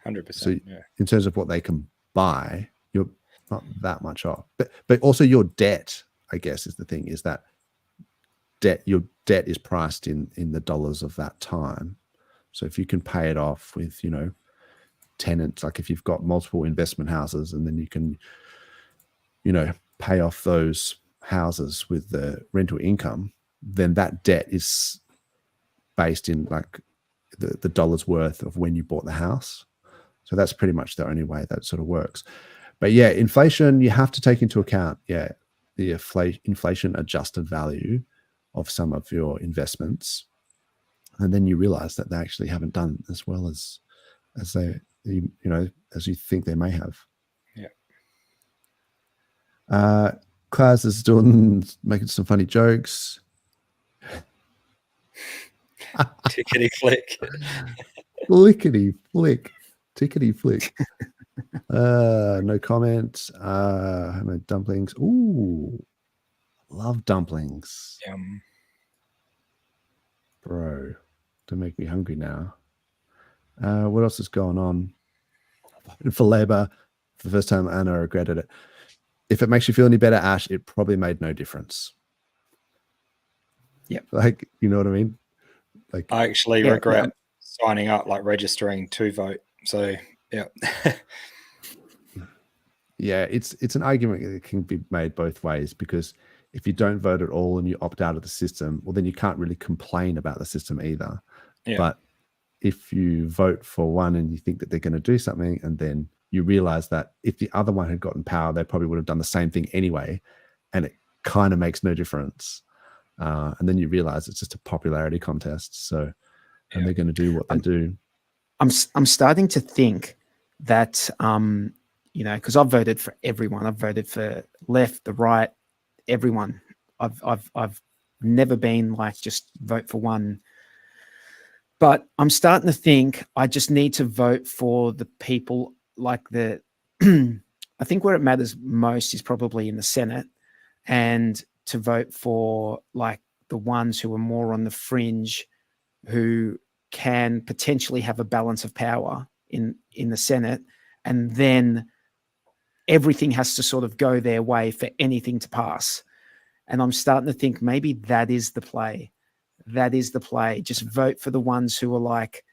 100%. So in terms of what they can buy, you're not that much off, but also your debt, I guess, is the thing, is that your debt is priced in the dollars of that time. So if you can pay it off with tenants, like if you've got multiple investment houses and then you can pay off those houses with the rental income, then that debt is based in like the dollar's worth of when you bought the house. So that's pretty much the only way that sort of works. But yeah, inflation, you have to take into account, the inflation adjusted value of some of your investments. And then you realize that they actually haven't done as well as they, as you think they may have. Yeah. Klaus is making some funny jokes. Tickety flick. Flickety flick. Tickety flick. No comment. Homemade dumplings. Ooh, love dumplings. Yum. Bro, don't make me hungry now. What else is going on? For Labour, for the first time, Anna regretted it. If it makes you feel any better, Ash, it probably made no difference. Yep. Like, you know what I mean? Like, I actually regret signing up, like registering to vote. So, yeah. Yeah, it's an argument that can be made both ways, because if you don't vote at all and you opt out of the system, well, then you can't really complain about the system either. Yeah. But if you vote for one and you think that they're going to do something, and then you realize that if the other one had gotten power, they probably would have done the same thing anyway, and it kind of makes no difference. And then you realize it's just a popularity contest. So, and they're going to do what they do. I'm starting to think that, because I've voted for everyone. I've voted for left, the right, everyone. I've never been like just vote for one. But I'm starting to think I just need to vote for the people like I think where it matters most is probably in the Senate, and to vote for like the ones who are more on the fringe, who can potentially have a balance of power in the Senate, and then everything has to sort of go their way for anything to pass. And I'm starting to think maybe that is the play. That is the play. Just vote for the ones who are like,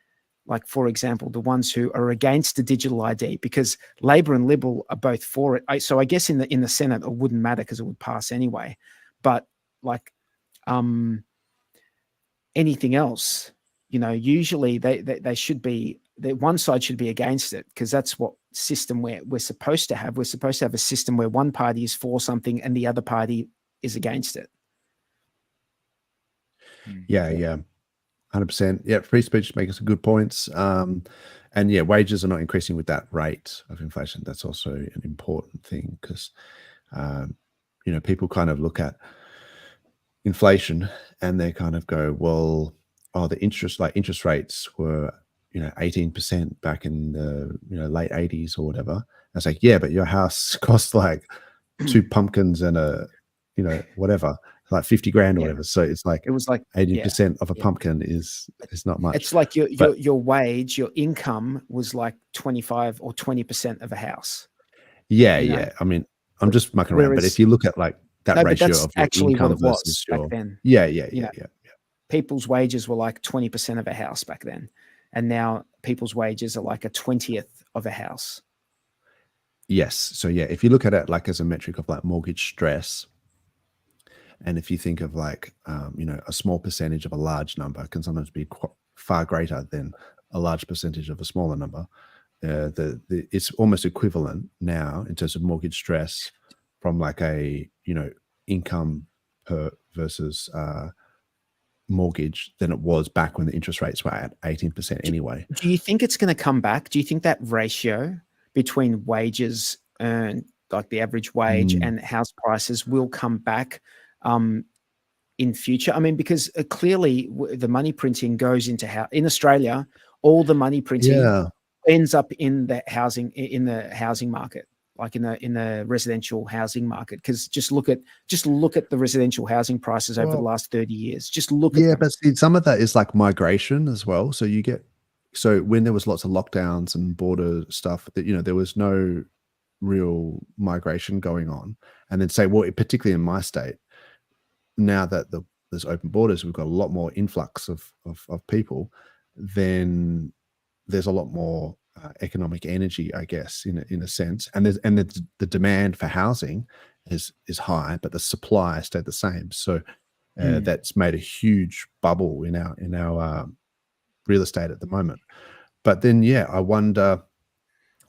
for example, the ones who are against the digital ID, because Labor and Liberal are both for it. So I guess in the Senate it wouldn't matter because it would pass anyway. But like anything else, you know, usually they should be, one side should be against it, because that's what system we're supposed to have. We're supposed to have a system where one party is for something and the other party is against it. Yeah. 100%. Yeah, free speech makes some good points. And yeah, wages are not increasing with that rate of inflation. That's also an important thing, because you know, people kind of look at inflation and they kind of go, well, the interest rates were, you know, 18% back in the, you know, late 80s or whatever. And it's like, yeah, but your house costs like 2 pumpkins and a, you know, whatever, like 50 grand or whatever. So it's like, it was like 80% of a pumpkin is not much. It's like your wage, your income was like 25 or 20% of a house. Yeah. I mean, I'm just mucking around, but if you look at like that ratio of your actually income what it was versus back your, then. Yeah. People's wages were like 20% of a house back then, and now people's wages are like a 20th of a house. Yes. So yeah, if you look at it like as a metric of like mortgage stress, and if you think of like, you know, a small percentage of a large number can sometimes be far greater than a large percentage of a smaller number. It's almost equivalent now in terms of mortgage stress from like a, you know, income per versus mortgage than it was back when the interest rates were at 18% anyway. Do you think it's going to come back? Do you think that ratio between wages earned, like the average wage, and house prices will come back in future? I mean, because clearly the money printing goes into in Australia, all the money printing ends up in the housing market, like in the residential housing market. Because just look at the residential housing prices over the last 30 years. Just look at them. But see, some of that is like migration as well. So when there was lots of lockdowns and border stuff, that, you know, there was no real migration going on. And then say, well, particularly in my state, now that there's open borders, we've got a lot more influx of people, then there's a lot more economic energy, I guess, in a sense. And the demand for housing is high, but the supply stayed the same. So that's made a huge bubble in our real estate at the moment. But then, I wonder,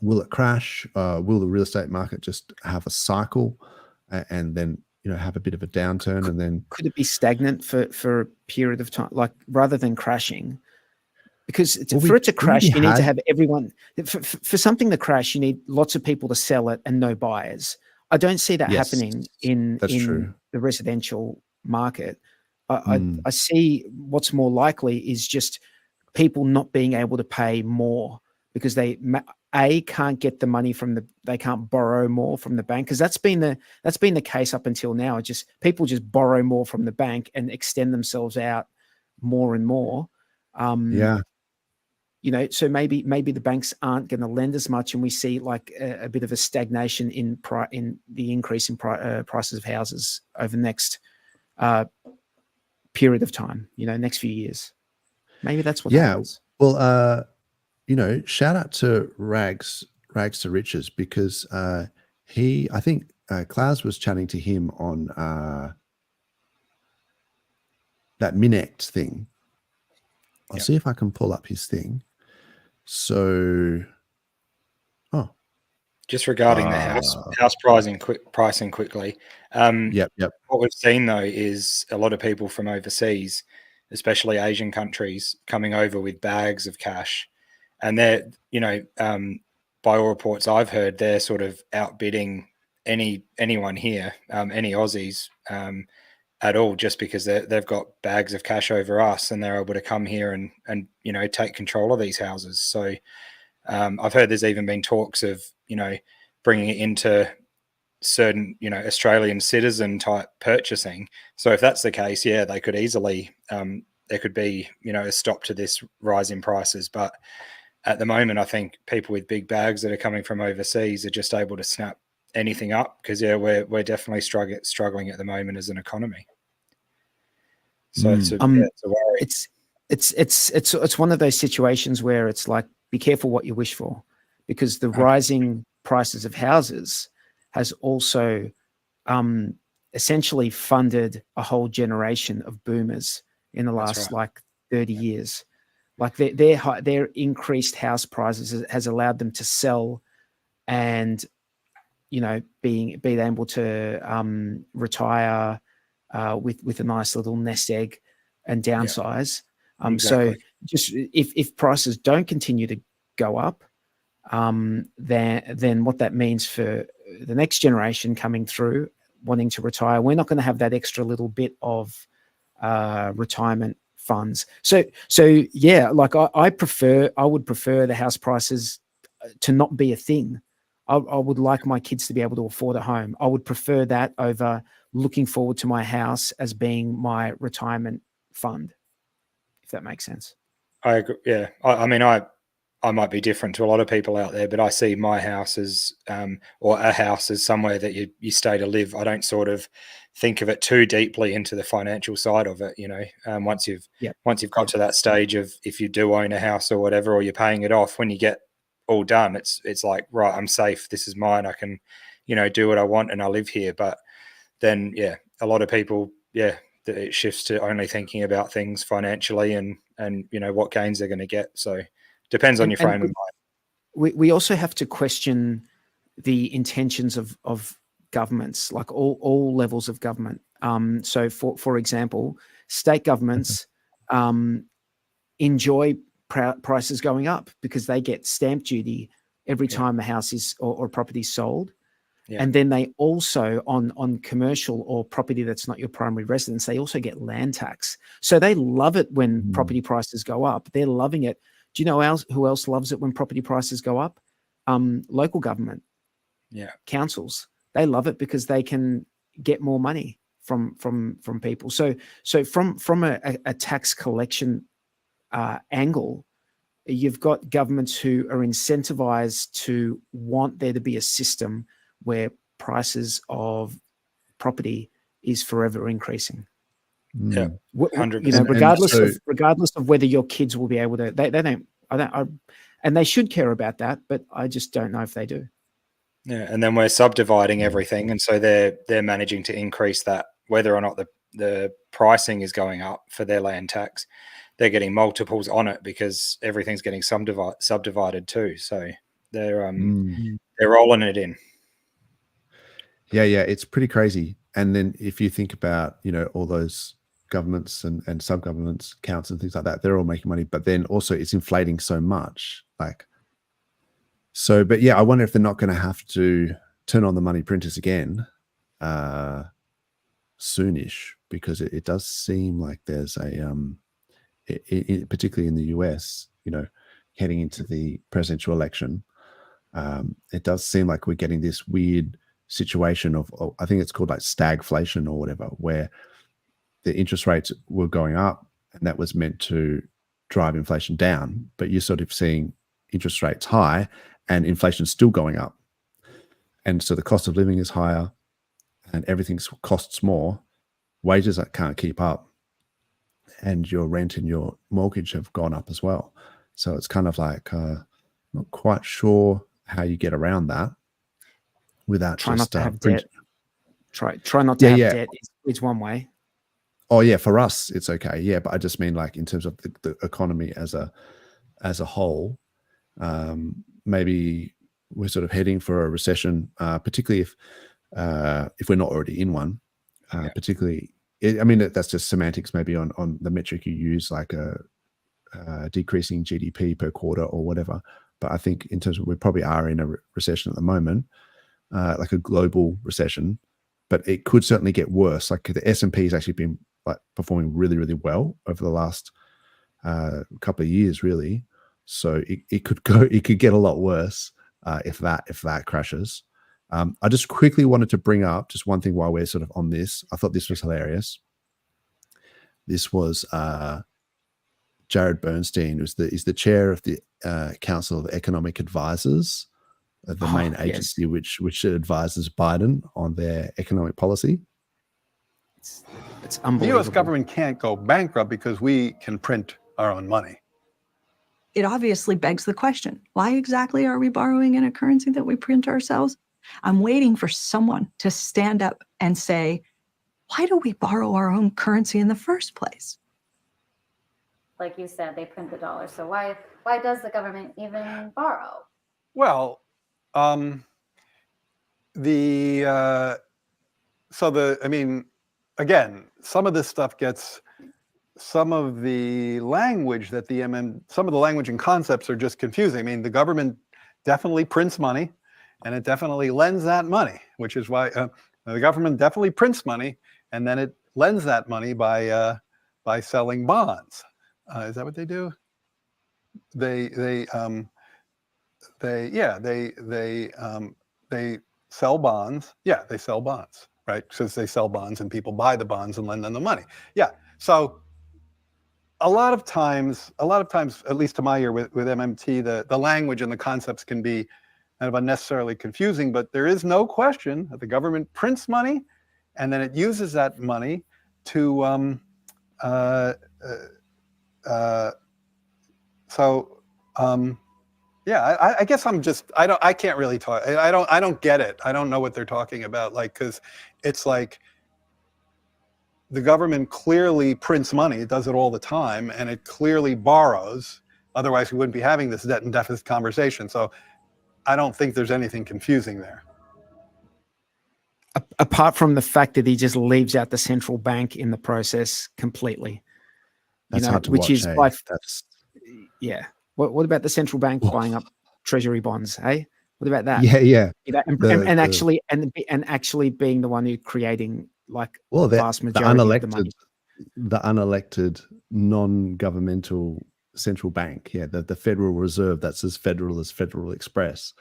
will it crash? Will the real estate market just have a cycle and then, you know, have a bit of a downturn, and then could it be stagnant for a period of time, like rather than crashing? Because for it to crash, you need to have everyone. For something to crash, you need lots of people to sell it and no buyers. I don't see that happening in the residential market. I see what's more likely is just people not being able to pay more because they can't get the money they can't borrow more from the bank, because that's been the case up until now. People just borrow more from the bank and extend themselves out more and more. You know, so maybe the banks aren't going to lend as much, and we see like a bit of a stagnation in the increase in prices of houses over the next period of time. You know, next few years. Maybe that's what happens. Well, you know, shout out to Rags to Riches, because I think Klaus was chatting to him on that Minect thing. I'll see if I can pull up his thing. So, just regarding the house pricing quickly. What we've seen though is a lot of people from overseas, especially Asian countries, coming over with bags of cash, and they're, you know, by all reports I've heard, they're sort of outbidding anyone here, any Aussies at all, just because they've got bags of cash over us and they're able to come here and you know, take control of these houses. So I've heard there's even been talks of, you know, bringing it into certain, you know, Australian citizen type purchasing. So if that's the case, they could easily there could be, you know, a stop to this rise in prices. But at the moment, I think people with big bags that are coming from overseas are just able to snap anything up because we're definitely struggling at the moment as an economy. So it's a worry. It's one of those situations where it's like, be careful what you wish for, because the rising prices of houses has also essentially funded a whole generation of boomers in the last like 30 years. Like their increased house prices has allowed them to sell and, you know, being able to retire with a nice little nest egg and downsize. Exactly. So just if prices don't continue to go up, then what that means for the next generation coming through wanting to retire, we're not going to have that extra little bit of retirement funds. So yeah, like I would prefer the house prices to not be a thing. I would like my kids to be able to afford a home. I would prefer that over looking forward to my house as being my retirement fund, if that makes sense. I agree. Yeah. I mean, I might be different to a lot of people out there, but I see my house as, or a house as somewhere that you stay to live. I don't sort of think of it too deeply into the financial side of it. You know, once you've got to that stage of, if you do own a house or whatever, or you're paying it off, when you get all done, it's like, right, I'm safe. This is mine. I can, you know, do what I want and I live here. But then, yeah, a lot of people, it shifts to only thinking about things financially and you know, what gains they're going to get. So depends on your frame of mind. We also have to question the intentions of governments, like all levels of government. So for example, state governments enjoy prices going up because they get stamp duty every time the house is or property is sold. Yeah. And then they also on commercial or property that's not your primary residence, they also get land tax. So they love it when property prices go up. They're loving it. Do you know who else loves it when property prices go up? Local government, councils. They love it because they can get more money from people. So from a tax collection angle, you've got governments who are incentivized to want there to be a system where prices of property is forever increasing. Yeah, 100%. You know, regardless of whether your kids will be able to, they don't, and they should care about that, but I just don't know if they do. Yeah, and then we're subdividing everything, and so they're managing to increase that, whether or not the pricing is going up for their land tax. They're getting multiples on it because everything's getting subdivided too. So they're rolling it in. Yeah, it's pretty crazy. And then if you think about, you know, all those governments and sub-governments, counts and things like that, they're all making money, but then also it's inflating so much. But yeah, I wonder if they're not going to have to turn on the money printers again soonish, because it does seem like there's a, particularly in the US, you know, heading into the presidential election, it does seem like we're getting this weird situation of, I think it's called like stagflation or whatever, where the interest rates were going up and that was meant to drive inflation down, but you're sort of seeing interest rates high and inflation still going up. And so the cost of living is higher and everything costs more. Wages that can't keep up, and your rent and your mortgage have gone up as well. So it's kind of like, not quite sure how you get around that without try not to have debt. Try not to have debt is one way. Oh yeah, for us it's okay. Yeah, but I just mean like in terms of the economy as a whole, maybe we're sort of heading for a recession, particularly if we're not already in one. Particularly, I mean that's just semantics maybe on the metric you use, like a decreasing GDP per quarter or whatever. But I think in terms of, we probably are in a recession at the moment, like a global recession, but it could certainly get worse. Like the S&P has actually been like performing really, really well over the last couple of years, really. So it could get a lot worse if that crashes. I just quickly wanted to bring up just one thing while we're sort of on this. I thought this was hilarious. This was Jared Bernstein, is the chair of the Council of Economic Advisors, the main agency which advises Biden on their economic policy. It's unbelievable. The U.S. government can't go bankrupt because we can print our own money. It obviously begs the question, why exactly are we borrowing in a currency that we print ourselves? I'm waiting for someone to stand up and say, why do we borrow our own currency in the first place? Like you said, they print the dollar. So why does the government even borrow? Well, again, some of this stuff gets, some of the language that some of the language and concepts are just confusing. I mean, the government definitely prints money, and it definitely lends that money, which is why the government definitely prints money, and then it lends that money by selling bonds. Is that what they do? They sell bonds. Yeah, they sell bonds, right? Because they sell bonds and people buy the bonds and lend them the money. Yeah. So a lot of times, at least to my ear with MMT, the language and the concepts can be kind of unnecessarily confusing, but there is no question that the government prints money and then it uses that money to I guess I can't really talk. I don't get it. I don't know what they're talking about. Like, because it's like the government clearly prints money. It does it all the time, and it clearly borrows. Otherwise, we wouldn't be having this debt and deficit conversation. So I don't think there's anything confusing there. Apart from the fact that he just leaves out the central bank in the process completely. That's hard to watch, yeah. What about the central bank buying up treasury bonds? Hey, what about that? Yeah. And actually being the one who's creating the vast majority of the money. The unelected, non-governmental central bank. Yeah, the Federal Reserve. That's as federal as Federal Express.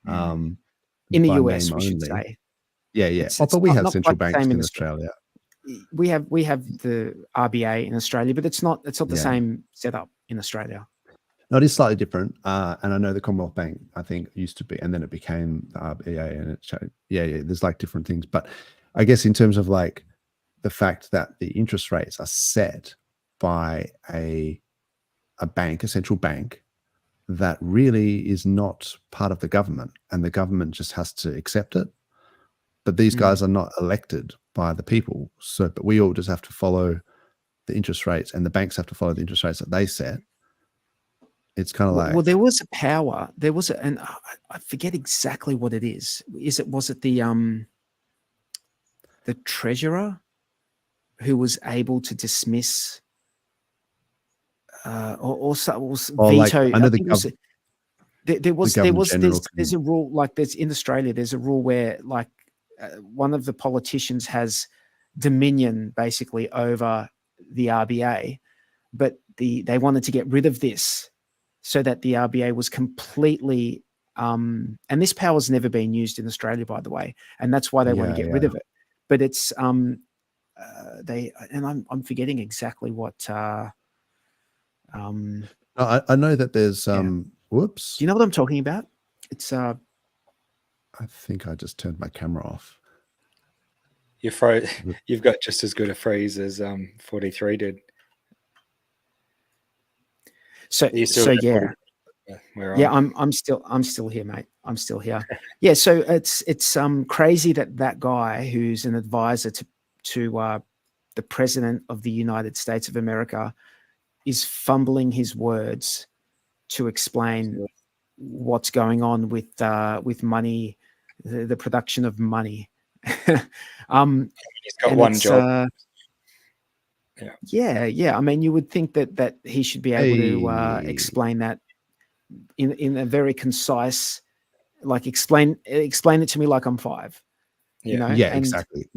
In the US, we should say. Yeah. But we have central banks in Australia. We have the RBA in Australia, but it's not the same setup in Australia. No, it is slightly different, and I know the Commonwealth Bank, I think, used to be, and then it became the RBA, and there's like different things. But I guess in terms of like the fact that the interest rates are set by a bank, a central bank, that really is not part of the government, and the government just has to accept it. But these guys are not elected by the people, but we all just have to follow the interest rates, and the banks have to follow the interest rates that they set. It's kind of like, well, there was a power. There was and I forget exactly what it is. Was it the treasurer who was able to dismiss or veto? Like, I know there's a rule like there's in Australia. There's a rule where like one of the politicians has dominion basically over the RBA, but they wanted to get rid of this. So that the RBA was completely, and this power's never been used in Australia, by the way, and that's why they want to get rid of it. But it's I'm forgetting exactly what. I know that there's whoops. Do you know what I'm talking about? It's I think I just turned my camera off. You've got just as good a freeze as 43 did. I'm still here, mate. I'm still here. Yeah, so it's crazy that guy who's an advisor to the president of the United States of America is fumbling his words to explain what's going on with money, the production of money. He's got one job. Yeah. I mean, you would think that he should be able to explain that in a very concise, like explain it to me like I'm 5. You know? Yeah, exactly.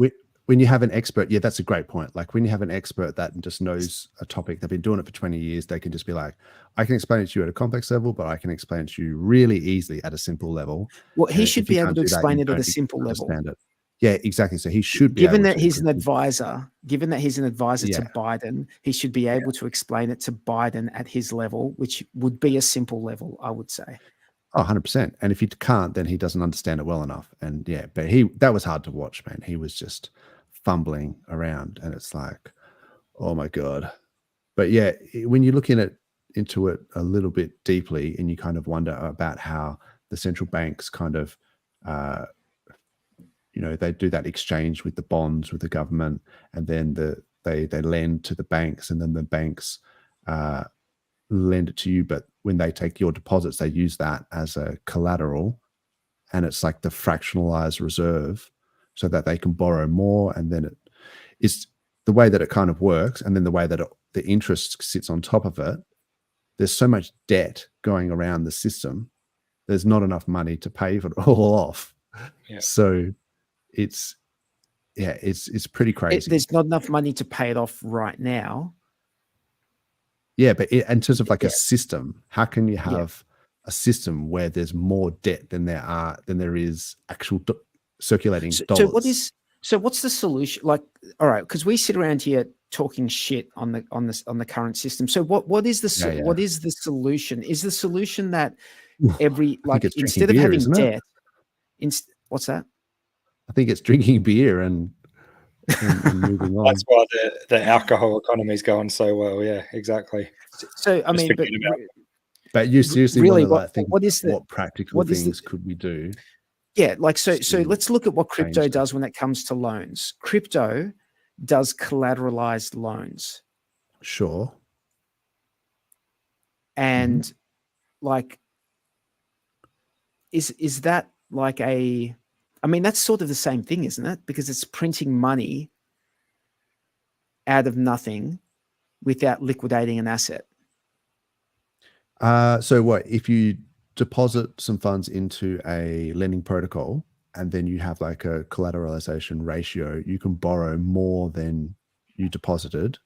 When you have an expert, that's a great point. Like when you have an expert that just knows a topic, they've been doing it for 20 years, they can just be like, I can explain it to you at a complex level, but I can explain it to you really easily at a simple level. Well, he should be able to explain it at a simple level. Yeah, exactly. So he should be given able that to, he's an 'cause advisor, given that he's an advisor to Yeah. Biden, he should be able to explain it to Biden at his level, which would be a simple level, I would say. Oh, 100%. And if he can't, then he doesn't understand it well enough. And yeah, but that was hard to watch, man. He was just fumbling around, and it's like, oh my God. But yeah, when you look into it a little bit deeply, and you kind of wonder about how the central banks kind of, they do that exchange with the bonds with the government, and then they lend to the banks, and then the banks lend it to you. But when they take your deposits, they use that as a collateral, and it's like the fractionalized reserve, so that they can borrow more. And then it's the way that it kind of works, and then the way that the interest sits on top of it. There's so much debt going around the system. There's not enough money to pay it all off. Yeah. So it's pretty crazy. There's not enough money to pay it off right now. Yeah, but in terms of like a system, how can you have a system where there's more debt than there is actual circulating dollars? So what's the solution? Like, all right, because we sit around here talking shit on the current system. So what is the what is the solution? Is the solution that instead of having debt, what's that? I think it's drinking beer and moving on. That's why the alcohol economy is going so well. Yeah, exactly. So I mean, but you seriously really, think what practical things could we do? Yeah, like so let's look at what crypto does when it comes to loans. Crypto does collateralized loans. Sure. And like, is that like I mean, that's sort of the same thing, isn't it? Because it's printing money out of nothing without liquidating an asset. So what if you deposit some funds into a lending protocol, and then you have like a collateralization ratio, you can borrow more than you deposited?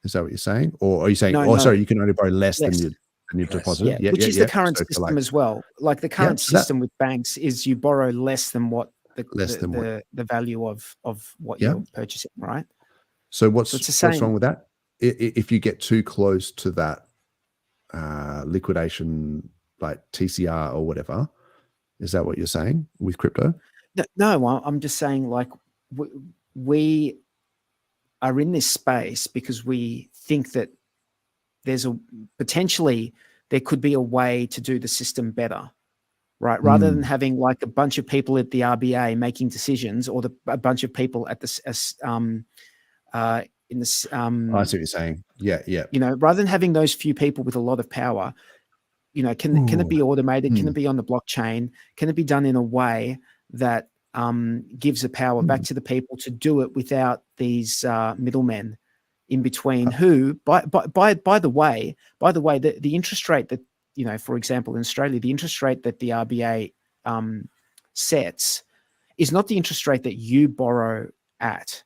Is that what you're saying? Or are you saying, sorry, you can only borrow less. than you deposit? Yeah, which is the current system as well. Like the current system with banks is you borrow less than what the value of what you're purchasing, right? So what's wrong with that? If you get too close to that liquidation, like TCR or whatever, is that what you're saying with crypto? No, I'm just saying, like, we are in this space because we think that there's potentially there could be a way to do the system better, right? Rather than having like a bunch of people at the RBA making decisions, or a bunch of people at I see what you're saying. Yeah. Rather than having those few people with a lot of power, can it be automated? Can it be on the blockchain? Can it be done in a way that gives the power back to the people to do it without these middlemen in between? Who, by the way, the interest rate that, for example, in Australia, the interest rate that the RBA sets is not the interest rate that you borrow at.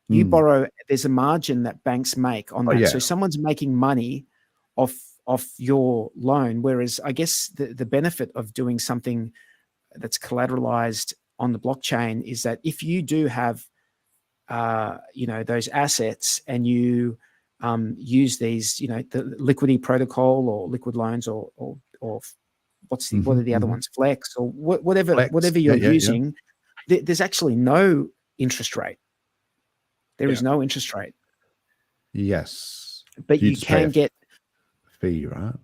You borrow, there's a margin that banks make on that. So someone's making money off your loan. Whereas I guess the benefit of doing something that's collateralized on the blockchain is that if you do have, those assets, and you use these, the liquidity protocol or liquid loans or what are the other ones, Flex or whatever you're using, there's actually no interest rate. There is no interest rate. Yes. But you can get fee, right?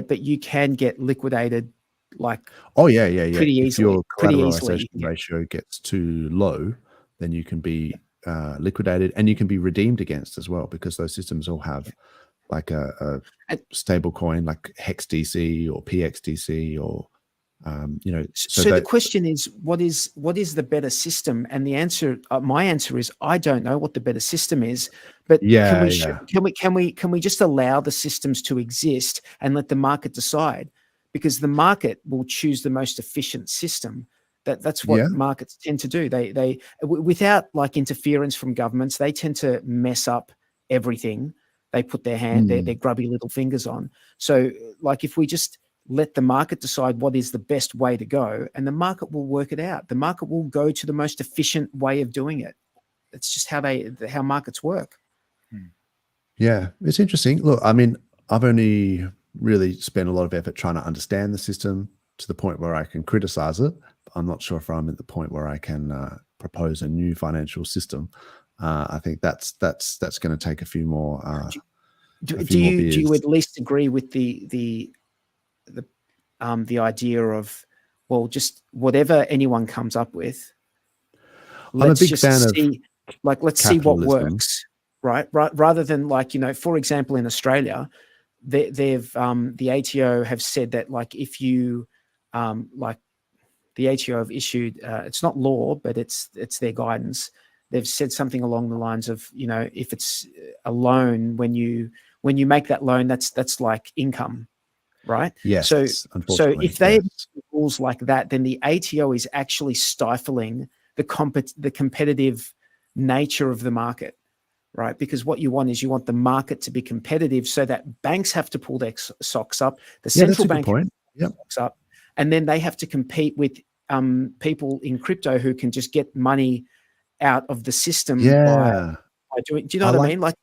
But you can get liquidated like pretty easily. If your collateralization ratio gets too low, then you can be liquidated, and you can be redeemed against as well, because those systems all have like a stable coin like HEXDC or PXDC or So the question is, what is the better system? And the answer, my answer is, I don't know what the better system is. But can we just allow the systems to exist and let the market decide? Because the market will choose the most efficient system. That's what markets tend to do. They without like interference from governments, they tend to mess up everything. They put their grubby little fingers on. So like if we just let the market decide what is the best way to go, and the market will work it out. The market will go to the most efficient way of doing it. It's just how markets work. Yeah, it's interesting. Look, I mean, I've only really spent a lot of effort trying to understand the system to the point where I can criticize it. I'm not sure if I'm at the point where I can propose a new financial system. I think that's going to take a few more. Do you at least agree with the idea of, well, just whatever anyone comes up with? I'm a big fan of let's see what works, right? Rather than, like, you know, for example, in Australia, they've the ATO have said that, like, if you like, the ATO have issued it's not law, but it's their guidance. They've said something along the lines of, you know, if it's a loan, when you make that loan, that's like income, right? Yes. So if they have rules like that, then the ATO is actually stifling the competitive nature of the market, right? Because what you want is the market to be competitive, so that banks have to pull their socks up, the central bank socks up, and then they have to compete with people in crypto who can just get money out of the system by doing. Do you know what I mean? Like,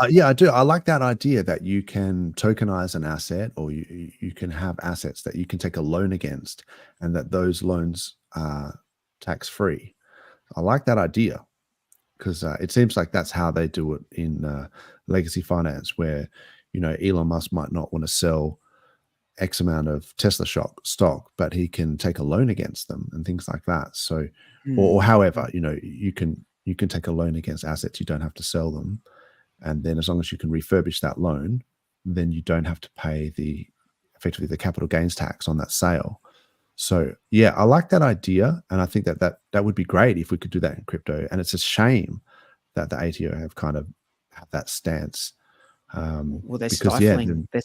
yeah, I do. I like that idea that you can tokenize an asset, or you can have assets that you can take a loan against, and that those loans are tax free. I like that idea, because it seems like that's how they do it in legacy finance, where, you know, Elon Musk might not want to sell X amount of Tesla stock, but he can take a loan against them and things like that. So, or however, you know, you can take a loan against assets. You don't have to sell them. And then as long as you can refurbish that loan, then you don't have to pay effectively the capital gains tax on that sale. So yeah, I like that idea. And I think that would be great if we could do that in crypto. And it's a shame that the ATO have kind of have that stance. Well, they're because, stifling. They're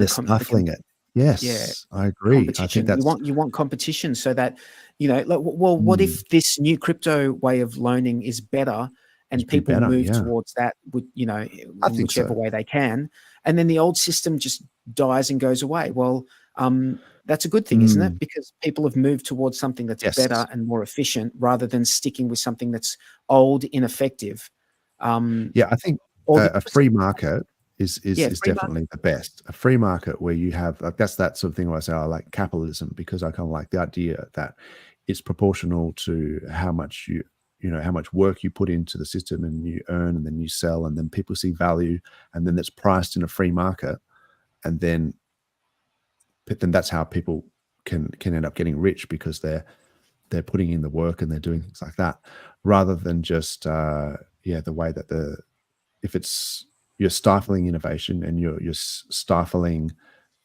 stifling it. Yes, yeah, I agree. I think you want competition, so that, you know, like, well, what if this new crypto way of loaning is better, and people move towards that, with, you know, in whichever way they can, and then the old system just dies and goes away? Well, that's a good thing, isn't it? Because people have moved towards something that's better and more efficient, rather than sticking with something that's old, ineffective. Yeah, I think a free market is definitely the best. A free market where you have, like, that's that sort of thing where I say I like capitalism, because I kind of like the idea that it's proportional to how much how much work you put into the system, and you earn, and then you sell, and then people see value, and then it's priced in a free market, and then that's how people can end up getting rich, because they're putting in the work and they're doing things like that, rather than just the way that if it's, you're stifling innovation and you're stifling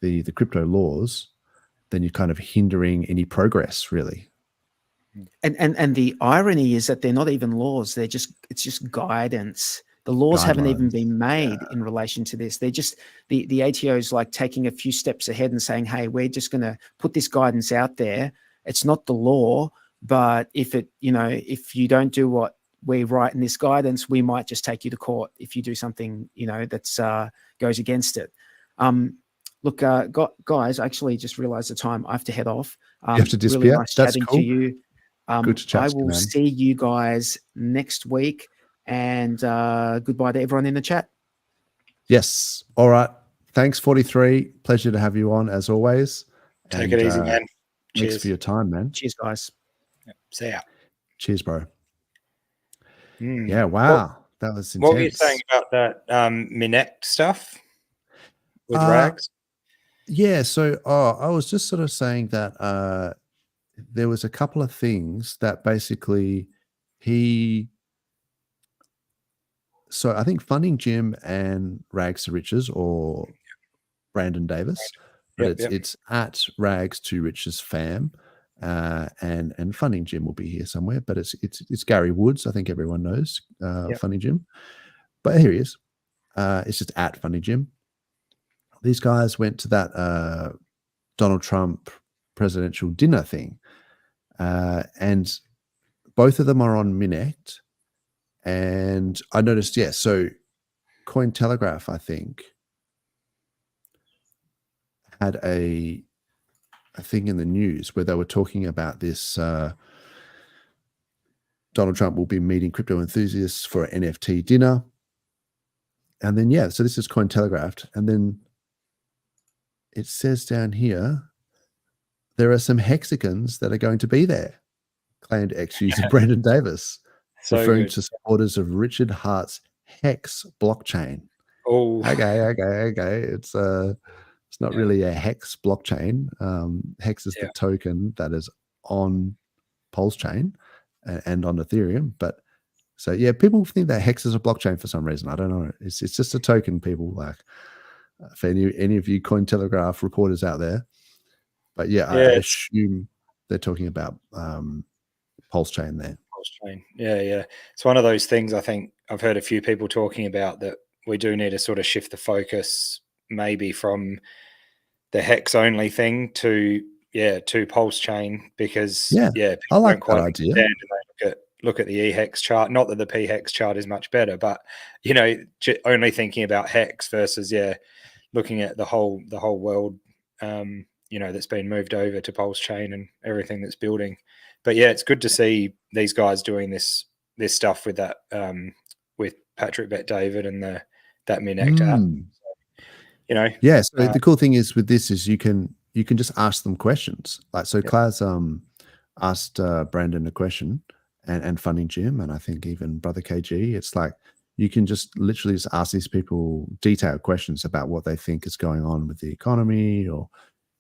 the crypto laws, then you're kind of hindering any progress, really. And the irony is that they're not even laws. It's just guidance. The laws haven't even been made in relation to this. They're just, the ATO is like taking a few steps ahead and saying, hey, we're just going to put this guidance out there. It's not the law, but if you don't do what we write in this guidance, we might just take you to court if you do something, you know, that's goes against it. Look, guys, I actually just realized the time. I have to head off. You have to disappear. Really nice chatting to you. Good to chat. I will see you guys next week, and goodbye to everyone in the chat. Yes. All right. Thanks, 43. Pleasure to have you on, as always. Take it easy, man. Cheers. Thanks for your time, man. Cheers, guys. See ya. Cheers, bro. Yeah, wow. That was intense. What were you saying about that Minect stuff with Rags? Yeah, so I was just sort of saying that there was a couple of things that basically so I think Funding Jim and Rags to Riches, or Brandon Davis, but it's at Rags to Riches fam. And Funding Jim will be here somewhere, but it's Gary Woods. I think everyone knows Funding Jim, but here he is. It's just at Funding Jim. These guys went to that Donald Trump presidential dinner thing, and both of them are on Minect. And I noticed, so Cointelegraph, I think, had a thing in the news where they were talking about this. Donald Trump will be meeting crypto enthusiasts for an NFT dinner. And then, so this is Cointelegraph. And then it says down here, there are some hexagons that are going to be there, claimed ex-user Brandon Davis, referring to supporters of Richard Hart's Hex blockchain. Oh, okay. It's not really a Hex blockchain. Hex is the token that is on PulseChain and on Ethereum. But so people think that Hex is a blockchain for some reason. I don't know. It's just a token. People like for any of you Cointelegraph reporters out there. But I assume they're talking about PulseChain there. PulseChain. Yeah. It's one of those things. I think I've heard a few people talking about that. We do need to sort of shift the focus maybe from the Hex only thing to PulseChain, because I like that idea. Look at the EHEX chart. Not that the PHEX chart is much better, but only thinking about Hex versus looking at the whole world. That's been moved over to PulseChain and everything that's building. But it's good to see these guys doing this stuff with that with Patrick Bet-David and that Minect app. So the cool thing is with this is you can just ask them questions. Like Claire's asked Brandon a question and Funding Jim, and I think even Brother KG. It's like you can just literally just ask these people detailed questions about what they think is going on with the economy, or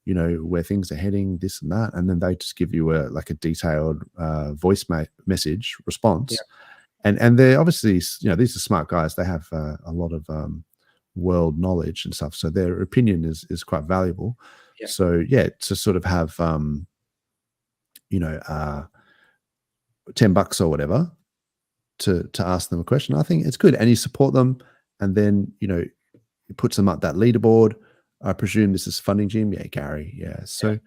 where things are heading, this and that, and then they just give you a detailed voice message response. And they're obviously, these are smart guys. They have a lot of world knowledge and stuff, so their opinion is quite valuable. So to sort of have $10 or whatever to ask them a question, I think it's good. And you support them, and then it puts them up that leaderboard. I presume this is Funding Jim. Gary. So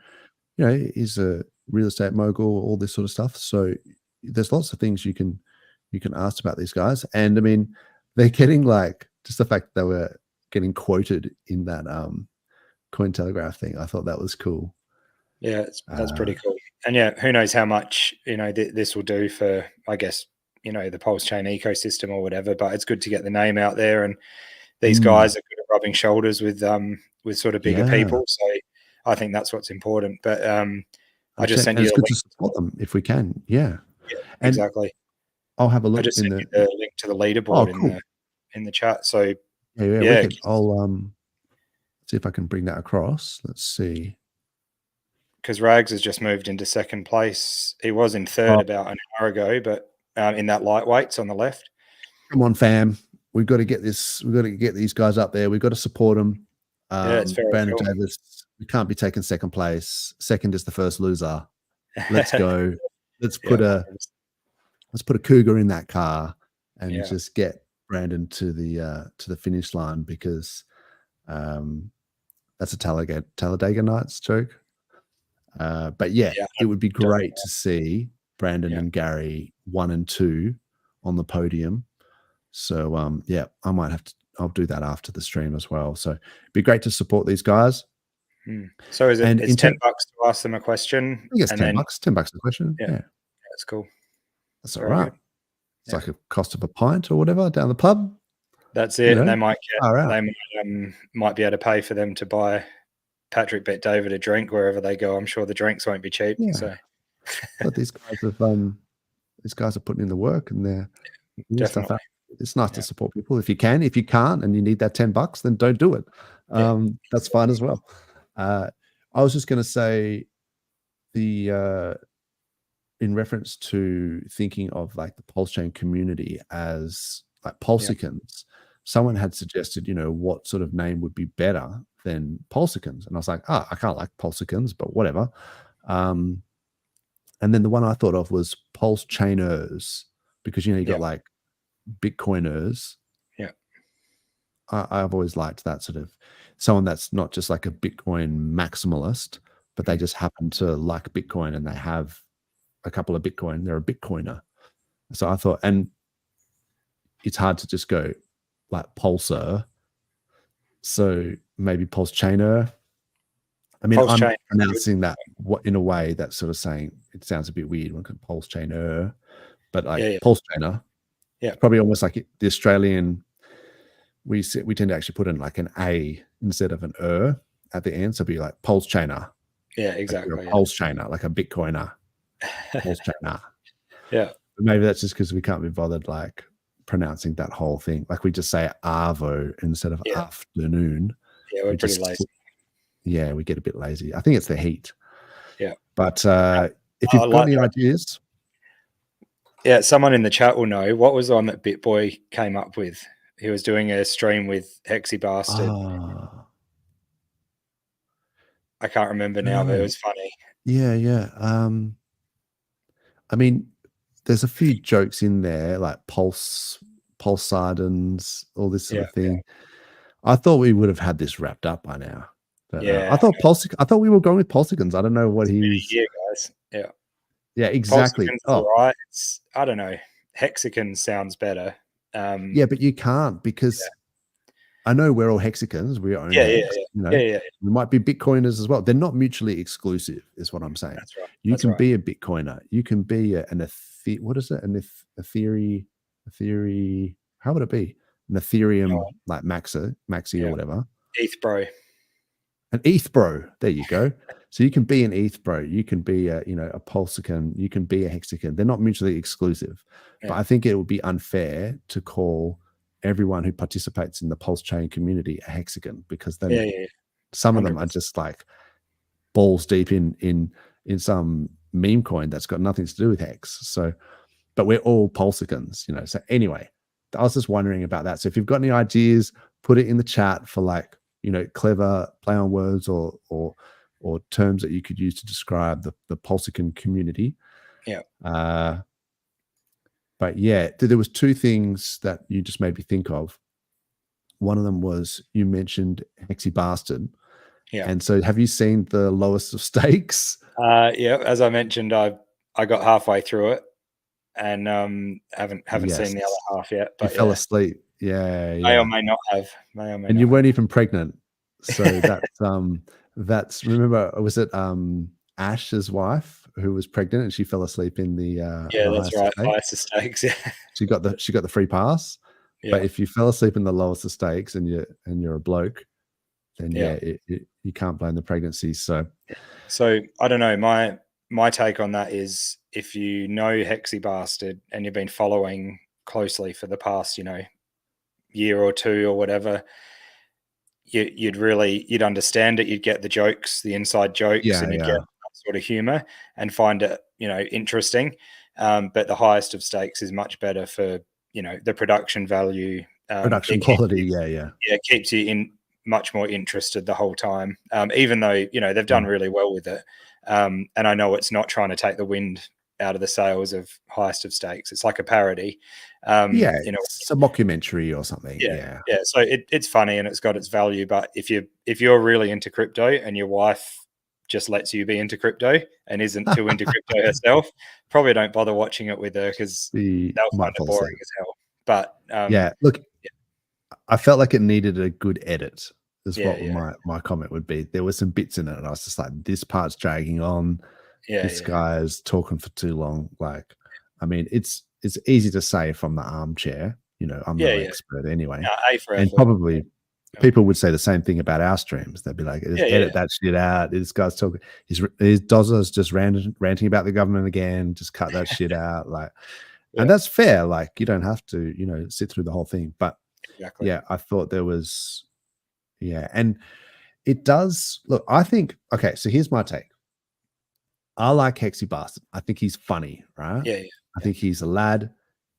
he's a real estate mogul, all this sort of stuff. So there's lots of things you can ask about these guys. And I mean, they're getting just the fact that they were getting quoted in that Cointelegraph thing. I thought that was cool. That's pretty cool. And who knows how much this will do for, I guess, the PulseChain ecosystem or whatever. But it's good to get the name out there, and these guys are good at rubbing shoulders with sort of bigger people. So I think that's what's important. But I just sent you it's good to support them if we can. And exactly. I'll have a look. I just sent you the link to the leaderboard in the chat. So I'll see if I can bring that across. Let's see. Because Rags has just moved into second place. He was in third about an hour ago, but in that lightweights on the left. Come on, fam. We've got to get this. We've got to get these guys up there. We've got to support them. It's very Brandon cool. Davis, we can't be taking second place. Second is the first loser. Let's go. Let's put a cougar in that car and just get Brandon to the finish line, because that's a Talladega Nights joke. But it would be great to see Brandon and Gary 1 and 2 on the podium. So I might have to. I'll do that after the stream as well. So it'd be great to support these guys. So is it? It's $10 to ask them a question. I guess $10. $10 a question. Yeah, that's cool. That's all right. It's like a cost of a pint or whatever down the pub. That's it. And they might might be able to pay for them to buy Patrick Bet-David a drink wherever they go. I'm sure the drinks won't be cheap. So, but these guys are putting in the work, and they're definitely. It's nice to support people if you can. If you can't and you need that $10, then don't do it. That's fine as well. I was just going to say in reference to thinking of the PulseChain community as PulseCons, someone had suggested, what sort of name would be better than PulseCons. And I was like, I can't like PulseCons, but whatever. And then the one I thought of was PulseChainers, because, you got Bitcoiners. I've always liked that sort of someone that's not just like a Bitcoin maximalist, but they just happen to like Bitcoin and they have a couple of Bitcoin. They're a Bitcoiner. So I thought, and it's hard to just go like Pulsar. So maybe PulseChainer. I mean, I'm PulseChain. pronouncing that in a way that's sort of saying it sounds a bit weird when PulseChainer, but like PulseChainer. Yeah. It's probably almost like the Australian. We tend to actually put in like an A instead of an at the end, so it'd be like PulseChainer. Yeah, exactly. Like PulseChainer, like a Bitcoiner. PulseChainer. Yeah. But maybe that's just because we can't be bothered like pronouncing that whole thing. Like we just say Arvo instead of afternoon. Yeah, we're pretty lazy. Yeah, we get a bit lazy. I think it's the heat. Yeah. But if you've got any ideas. Yeah, someone in the chat will know. What was the one that BitBoy came up with? He was doing a stream with Hexy Bastard. I can't remember now, but it was funny. Yeah. I mean, there's a few jokes in there, like pulse sardines, all this sort of thing. Yeah. I thought we would have had this wrapped up by now. But, I thought we were going with PulseX. I don't know what he's. Yeah, guys. Yeah. Yeah, exactly. Right. I don't know. Hexagon sounds better. Yeah, but you can't because I know we're all hexagons. We own Hex, you know? We might be Bitcoiners as well. They're not mutually exclusive, is what I'm saying. That's right. You can be a Bitcoiner. You can be what is it? An Ethereum. How would it be? An Ethereum like Maxi or whatever. ETH bro. An ETH bro. There you go. So you can be an ETH bro. You can be a PulseX. You can be a hexagon. They're not mutually exclusive. But I think it would be unfair to call everyone who participates in the PulseChain community a hexagon because then some of them are just like balls deep in some meme coin that's got nothing to do with Hex. So, but we're all PulseXons, So anyway, I was just wondering about that. So if you've got any ideas, put it in the chat for like, clever play on words or terms that you could use to describe the PulseX community. Yeah. But yeah, there was two things that you just made me think of. One of them was you mentioned Hexy Bastard. Yeah. And so have you seen the lowest of stakes? Yeah, as I mentioned, I got halfway through it and haven't seen the other half yet. But you fell asleep. Yeah. May or may not have. You weren't even pregnant. So that's remember, was it Ash's wife who was pregnant and she fell asleep in the that's right, highest of stakes. Yeah, she got the free pass. But if you fell asleep in the lowest of stakes and you're a bloke, then you can't blame the pregnancy. So I don't know. My take on that is if you know Hexy Bastard and you've been following closely for the past year or two or whatever, you'd understand it. You'd get the jokes, the inside jokes, and you'd get that sort of humor and find it, interesting. But the highest of stakes is much better for, the production value, production quality. It keeps you in much more interested the whole time. Even though, they've done really well with it. And I know it's not trying to take the wind out of the sails of highest of stakes. It's like a parody. It's a mockumentary or something. Yeah. So it's funny and it's got its value. But if you're really into crypto and your wife just lets you be into crypto and isn't too into crypto herself, probably don't bother watching it with her because they'll find it boring as hell. But look, I felt like it needed a good edit. Is what my comment would be. There were some bits in it, and I was just like, "This part's dragging on. This guy's talking for too long." Like, I mean, it's easy to say from the armchair. I'm no expert anyway, and probably people would say the same thing about our streams. They'd be like, "Edit that shit out. This guy's talking. His Dozza's just ranting about the government again. Just cut that shit out." Like, and that's fair. Like, you don't have to, sit through the whole thing. But I thought there was. Yeah, and it does look. I think okay. So here's my take. I like Hexy Bastard. I think he's funny, right? Yeah. I think he's a lad,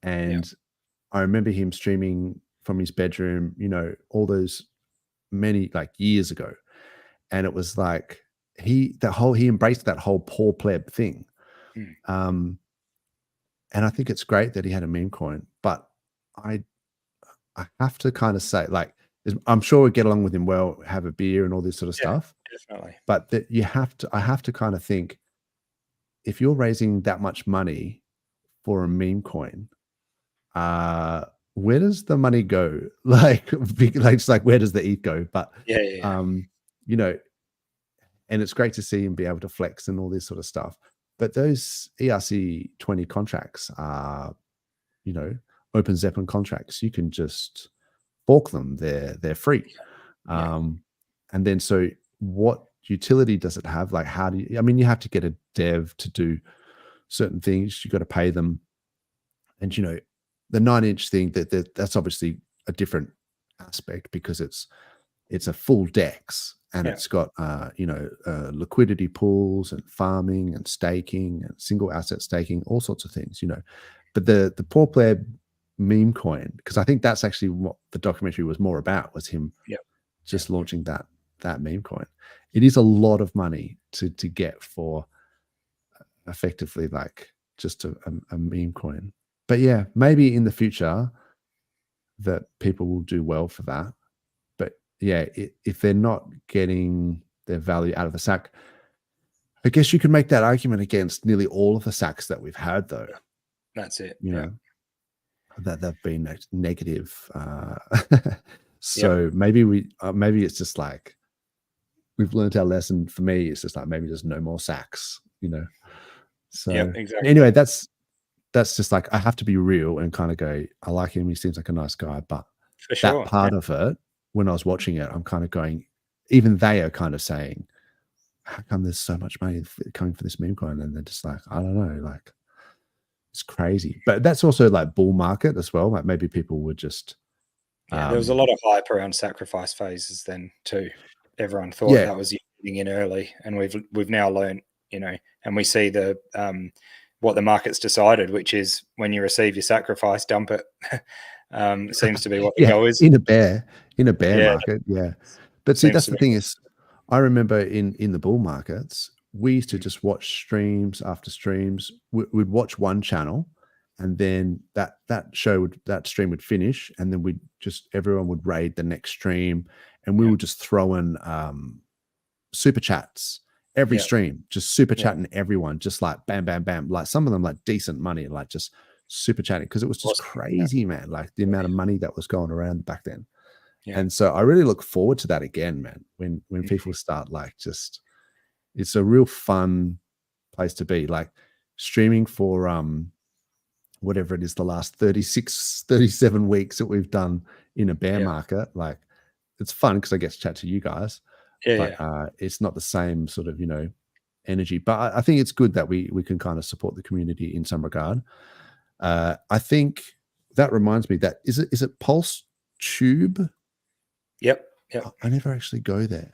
and I remember him streaming from his bedroom. All those many years ago, and it was like he embraced that whole poor pleb thing. And I think it's great that he had a meme coin, but I have to kind of say I'm sure we get along with him well, have a beer and all this sort of stuff. Definitely. But I have to kind of think, if you're raising that much money for a meme coin, where does the money go? Where does the ETH go? But and it's great to see him be able to flex and all this sort of stuff. But those ERC20 contracts are, you know, open Zeppelin contracts. You can just fork them. They're free. And then so what utility does it have? Like, how do you, I mean, you have to get a dev to do certain things. You got to pay them. And, you know, the 9-inch thing, that's obviously a different aspect because it's a full DEX and it's got, you know, liquidity pools and farming and staking and single asset staking, all sorts of things, you know. But the Poor Player meme coin, because I think that's actually what the documentary was more about, was him just launching that meme coin. It is a lot of money to get for effectively like just a meme coin. But yeah, maybe in the future that people will do well for that. But yeah, if they're not getting their value out of the SAC, I guess you can make that argument against nearly all of the SACs that we've had, though. That's it. You know, that they've been negative. So maybe maybe it's just like we've learned our lesson. For me, it's just like maybe there's no more SACs, you know. So exactly. Anyway, that's just like I have to be real and kind of go, I like him. He seems like a nice guy, but for sure, that part of it, when I was watching it, I'm kind of going, even they are kind of saying, how come there's so much money coming for this meme coin? And they're just like, I don't know, like it's crazy. But that's also like bull market as well. Like maybe people would just there was a lot of hype around sacrifice phases then too. Everyone thought that was getting in early, and we've now learned, you know, and we see the what the market's decided, which is when you receive your sacrifice, dump it. Seems to be what the goal is in a bear market. Yeah, but see, that's the thing is, I remember in the bull markets, we used to just watch streams after streams. We'd watch one channel, and then that stream would finish, and then everyone would raid the next stream, and we would just throw in super chats every stream, just super chatting everyone, just like bam, bam, bam. Like some of them like decent money, like just super chatting, because it was just crazy, man. Like the amount of money that was going around back then. And so I really look forward to that again, man. When people start like just, it's a real fun place to be. Like streaming for whatever it is, the last 36, 37 weeks that we've done in a bear market. Like it's fun because I get to chat to you guys. But it's not the same sort of, you know, energy. But I think it's good that we can kind of support the community in some regard. I think that reminds me that is it PulseTube? Yep. I never actually go there,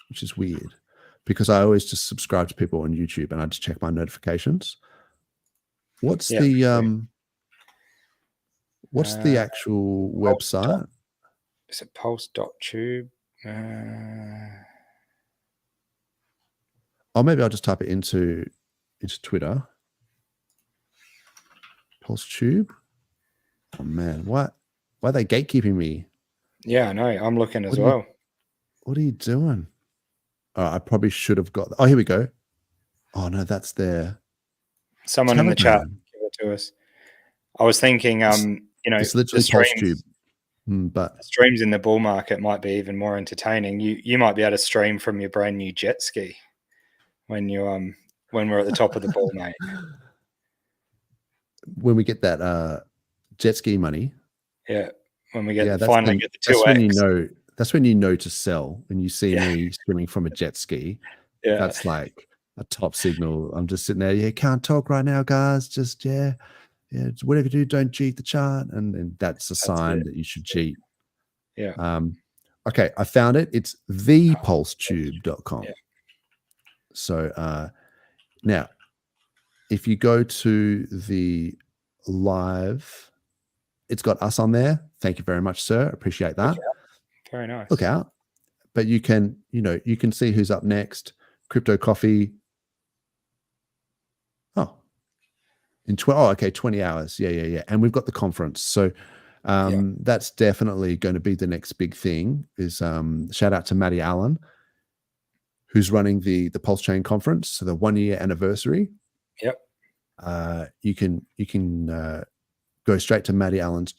which is weird because I always just subscribe to people on YouTube and I just check my notifications. What's the actual website? Is it pulse.tube? Oh, maybe I'll just type it into Twitter. PulseTube. Oh man, why are they gatekeeping me? Yeah, I know. I'm looking as well. What are you doing? Oh, I probably should have got. Oh, here we go. Oh no, that's there. Someone in the chat give it to us. I was thinking, you know, it's literally PulseTube. But the streams in the bull market might be even more entertaining. You might be able to stream from your brand new jet ski when you when we're at the top of the bull, mate. When we get that jet ski money, when we get finally get the 2x, that's when you know to sell. When you see me streaming from a jet ski, that's like a top signal. I'm just sitting there, can't talk right now, guys. Just whatever you do, don't cheat the chart, and that's a sign that you should cheat. Okay, I found it. It's thepulsetube.com. So now if you go to the live, it's got us on there. Thank you very much, sir. Appreciate that. Very nice. Look out. But you can see who's up next. Crypto Coffee. In 20 hours. Yeah. And we've got the conference. So that's definitely going to be the next big thing is shout out to Matty Allen, who's running the PulseChain conference. So the 1 year anniversary. You can go straight to Matty Allen's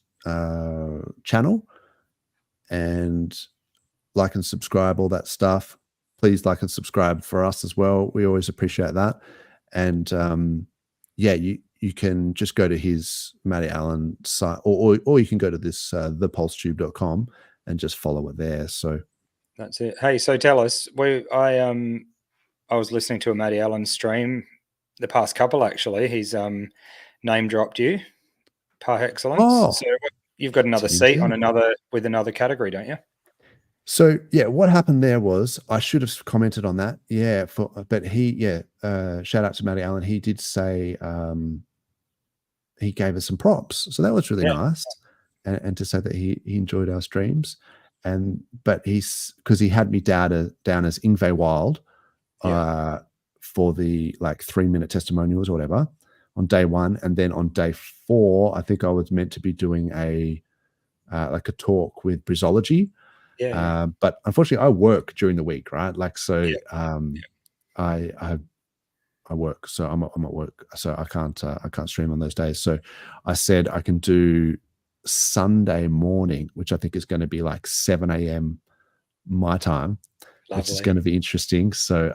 channel and like and subscribe, all that stuff. please like and subscribe for us as well. We always appreciate that. And yeah, you can just go to his Matty Allen site, or you can go to this thepulsetube.com and just follow it there. So that's it. Hey, so tell us, I was listening to a Matty Allen stream the past couple, actually. He's name dropped you par excellence. Oh, so you've got another seat on another category, don't you? So yeah, what happened there was I should have commented on that. Yeah, but shout out to Matty Allen. He did say he gave us some props, so that was really nice, and to say that he enjoyed our streams, but because he had me down as Ingve Wild for the 3-minute testimonials or whatever on day 1, and then on day 4 I think I was meant to be doing a talk with Brizology. But unfortunately I work during the week, right? I work, so I'm at work, so I can't stream on those days. So I said I can do Sunday morning, which I think is going to be 7 a.m. my time. Lovely. Which is going to be interesting. So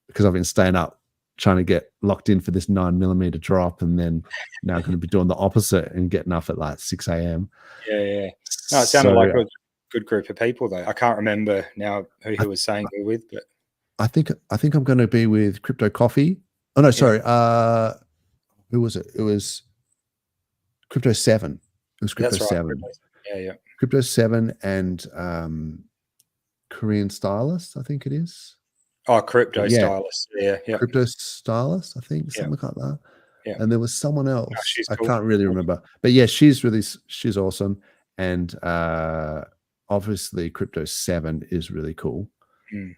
because I've been staying up trying to get locked in for this 9mm drop, and then now I'm going to be doing the opposite and getting up at 6 a.m. No, it sounded like a good group of people though. I can't remember now who he was saying we're with, but I think I'm going to be with Crypto Coffee. Oh no, sorry. Who was it? It was Crypto 7. It was Crypto 7. Yeah. Crypto 7 and Korean Stylist, I think it is. Oh, Crypto Stylist. Yeah. Crypto Stylist, I think, something like that. Yeah. And there was someone else. Oh, I cool. can't really remember. But yeah, she's awesome. And obviously Crypto 7 is really cool. Sure.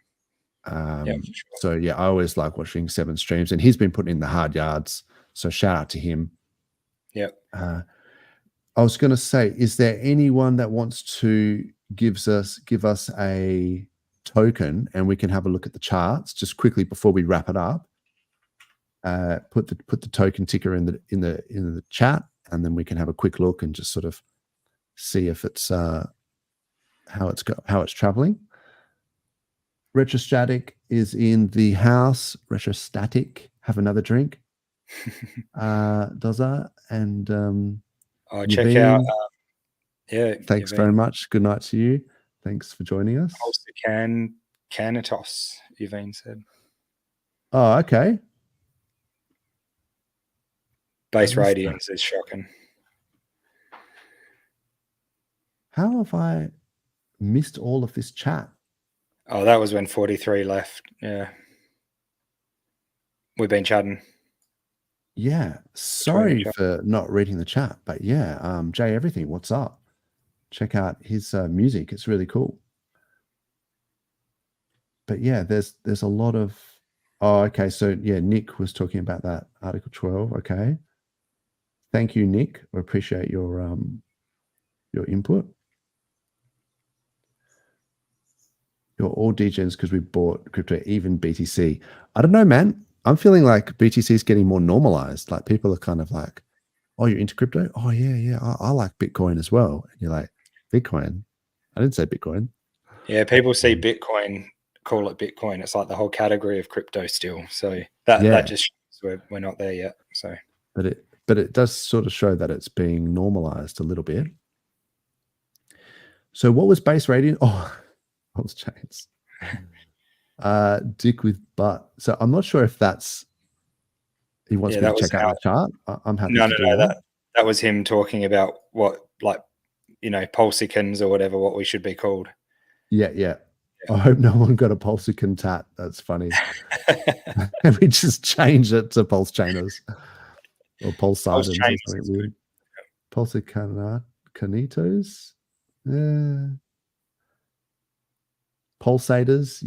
So yeah, I always like watching 7 streams, and he's been putting in the hard yards, so shout out to him. I was going to say, is there anyone that wants to give us a token and we can have a look at the charts just quickly before we wrap it up? Put the token ticker in the chat, and then we can have a quick look and just sort of see if it's how it's traveling. Retrostatic is in the house. Retrostatic, have another drink. Doza and check out. Thanks very much. Good night to you. Thanks for joining us. Canitos, Yvonne said. Oh, okay. Base radiance is shocking. How have I missed all of this chat? Oh, that was when 43 left. Yeah. We've been chatting. Yeah. Sorry for not reading the chat, but yeah, Jay Everything, what's up? Check out his music. It's really cool. But yeah, there's a lot of okay. So yeah, Nick was talking about that Article 12. Okay. Thank you, Nick. We appreciate your input. You're all degens because we bought crypto, even BTC. I don't know, man. I'm feeling like BTC is getting more normalized. Like people are kind of like, oh, you're into crypto? Oh, yeah. I like Bitcoin as well. And you're like, Bitcoin? I didn't say Bitcoin. Yeah, people see Bitcoin, call it Bitcoin. It's like the whole category of crypto still. So that just shows we're not there yet. So, but it does sort of show that it's being normalized a little bit. So what was base radiance? Oh, PulseChains. Dick with butt. So I'm not sure if that's he wants me to check out the chart. I'm happy. No. That was him talking about what, Pulsicans or whatever, what we should be called. Yeah. I hope no one got a Pulsican tat. That's funny. And we just change it to PulseChainers or Pulsesiders. Pulsicanitos. Pulsators,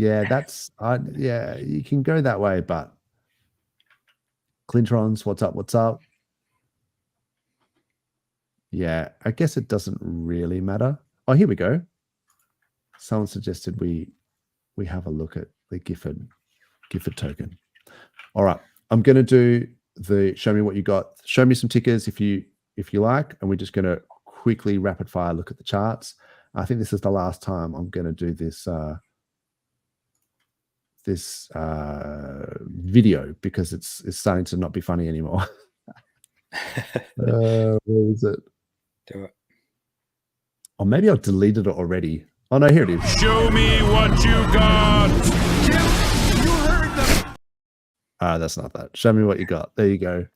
you can go that way, but Clintrons, what's up? Yeah, I guess it doesn't really matter. Oh, here we go. Someone suggested we have a look at the Gifford token. All right, I'm going to do the show me what you got. Show me some tickers if you like, and we're just going to quickly rapid fire look at the charts. I think this is the last time I'm going to do this video because it's starting to not be funny anymore. Where is it? Do it. Or maybe I've deleted it already. Oh no, here it is. Show me what you got. You heard them. That's not that. Show me what you got. There you go.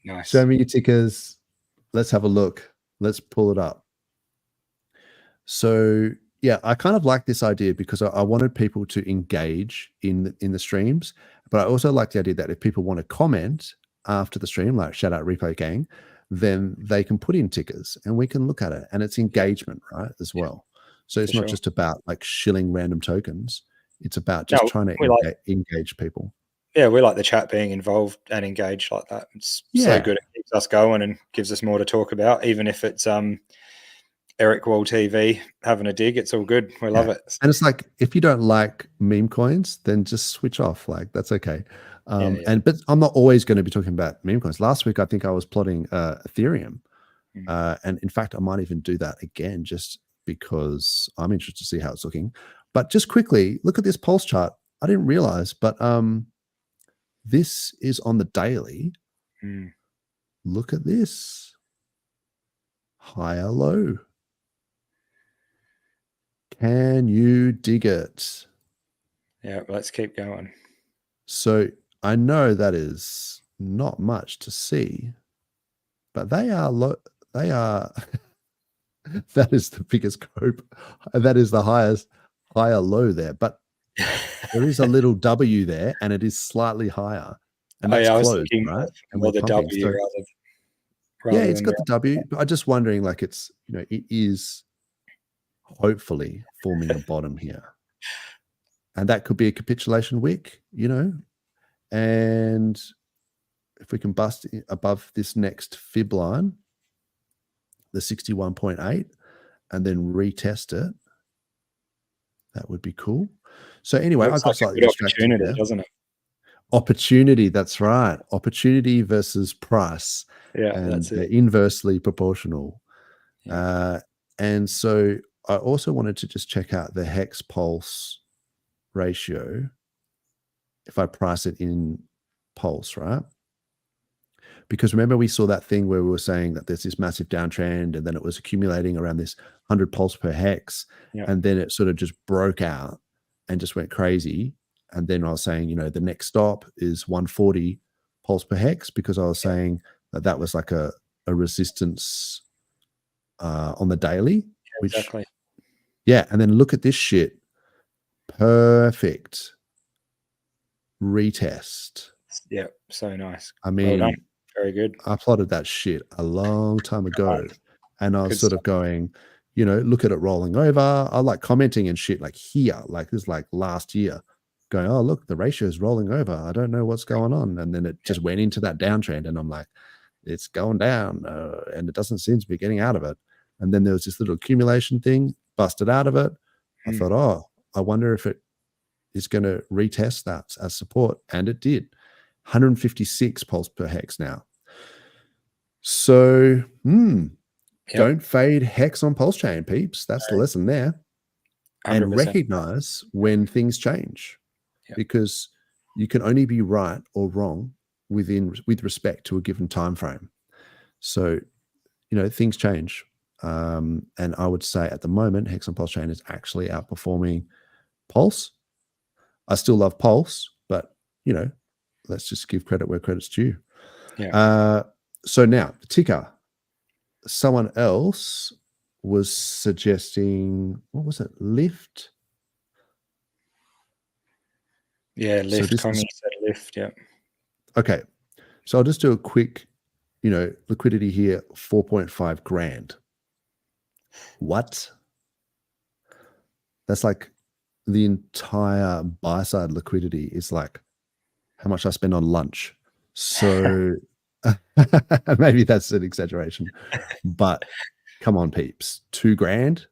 Nice. Show me your tickers. Let's have a look. Let's pull it up. So yeah, I kind of like this idea because I wanted people to engage in the streams, but I also like the idea that if people want to comment after the stream, like shout out Replay Gang, then they can put in tickers and we can look at it, and it's engagement, right, as well. So it's not just about like shilling random tokens. It's about just trying to engage people. Yeah, we like the chat being involved and engaged like that. It's so good. It keeps us going and gives us more to talk about, even if it's Eric Wall TV having a dig. It's all good. We love it. And it's like, if you don't like meme coins, then just switch off. Like, that's okay. But I'm not always going to be talking about meme coins. Last week, I think I was plotting Ethereum. And in fact, I might even do that again just because I'm interested to see how it's looking. But just quickly, look at this pulse chart. I didn't realize, but this is on the daily. Look at this. Higher low. Can you dig it? Yeah, let's keep going. So I know that is not much to see, but they are low. They are. That is the biggest group. That is the higher low there. But there is a little W there, and it is slightly higher. And that's closed, right? And more the W rather yeah, it's got the W. But I'm just wondering, like, it's, you know, it is hopefully forming a bottom here, and that could be a capitulation wick, you know. And if we can bust above this next fib line, the 61.8, and then retest it, that would be cool. So anyway, I got slightly distracted there. Doesn't it? Opportunity, that's right. Opportunity versus price. Yeah, and that's it. They're inversely proportional. And so I also wanted to just check out the hex pulse ratio if I price it in pulse, right? Because remember, we saw that thing where we were saying that there's this massive downtrend, and then it was accumulating around this 100 pulse per hex, and then it sort of just broke out and just went crazy. And then I was saying, you know, the next stop is 140 pulse per hex, because I was saying that that was like a resistance on the daily. Which, exactly. Yeah, and then look at this shit. Perfect retest. Yeah, so nice. I mean, well done. Very good. I plotted that shit a long time ago, and I was sort of going, you know, look at it rolling over. I like commenting and shit like here, like this, like last year, going, oh, look, the ratio is rolling over. I don't know what's going on. And then it just went into that downtrend, and I'm like, it's going down, and it doesn't seem to be getting out of it. And then there was this little accumulation thing, busted out of it. I thought, oh, I wonder if it is going to retest that as support. And it did. 156 pulse per hex now. So, don't fade hex on PulseChain, peeps. That's the lesson there. 100%. And recognize when things change, because you can only be right or wrong with respect to a given time frame. So, you know, things change. And I would say at the moment, hex on PulseChain is actually outperforming Pulse. I still love Pulse, but, you know, let's just give credit where credit's due. So now the ticker, someone else was suggesting, what was it? Lift. Yeah, lift. Tommy said lift. Yeah. Okay. So I'll just do a quick, you know, liquidity here, 4.5 grand. What? That's like the entire buy side liquidity is like how much I spend on lunch. So maybe that's an exaggeration, but come on, peeps, 2 grand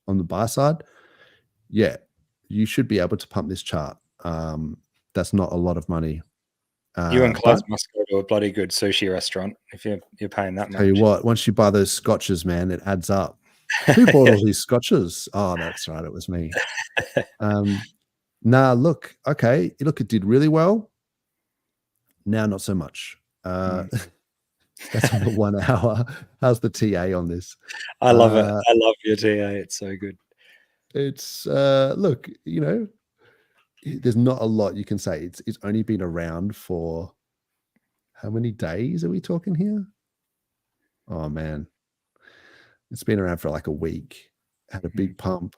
on the buy side. Yeah, you should be able to pump this chart. That's not a lot of money. You and Clive must go to a bloody good sushi restaurant if you're paying that much. Tell you what, once you buy those scotches, man, it adds up. Who bought all these scotches? Oh, that's right, it was me. Nah, look, okay. Look, it did really well. Now, not so much. That's on the 1 hour. How's the TA on this? I love it. I love your TA. It's so good. It's look, there's not a lot you can say. It's only been around for how many days are we talking here? Oh man. It's been around for like a week. Had a big pump.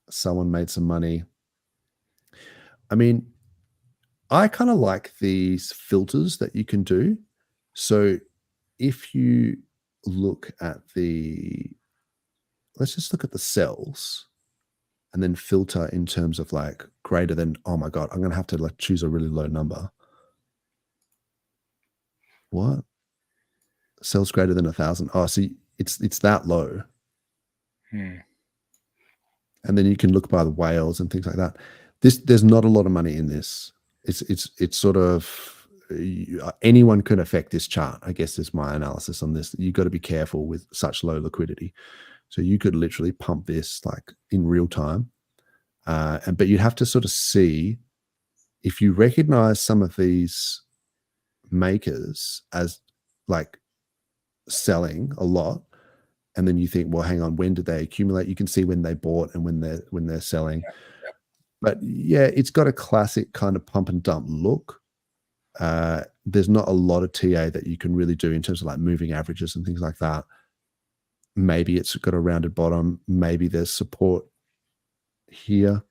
Someone made some money. I mean, I kind of like these filters that you can do. So if you look at let's just look at the cells and then filter in terms of like greater than, oh my God, I'm going to have to like choose a really low number. What? Cells greater than 1,000. Oh, see, it's that low. And then you can look by the whales and things like that. There's not a lot of money in this. It's sort of anyone can affect this chart, I guess is my analysis on this. You've got to be careful with such low liquidity. So you could literally pump this like in real time. But you'd have to sort of see if you recognize some of these makers as like selling a lot, and then you think, well, hang on, when did they accumulate? You can see when they bought and when they're selling. But yeah, it's got a classic kind of pump and dump look. There's not a lot of TA that you can really do in terms of like moving averages and things like that. Maybe it's got a rounded bottom. Maybe there's support here.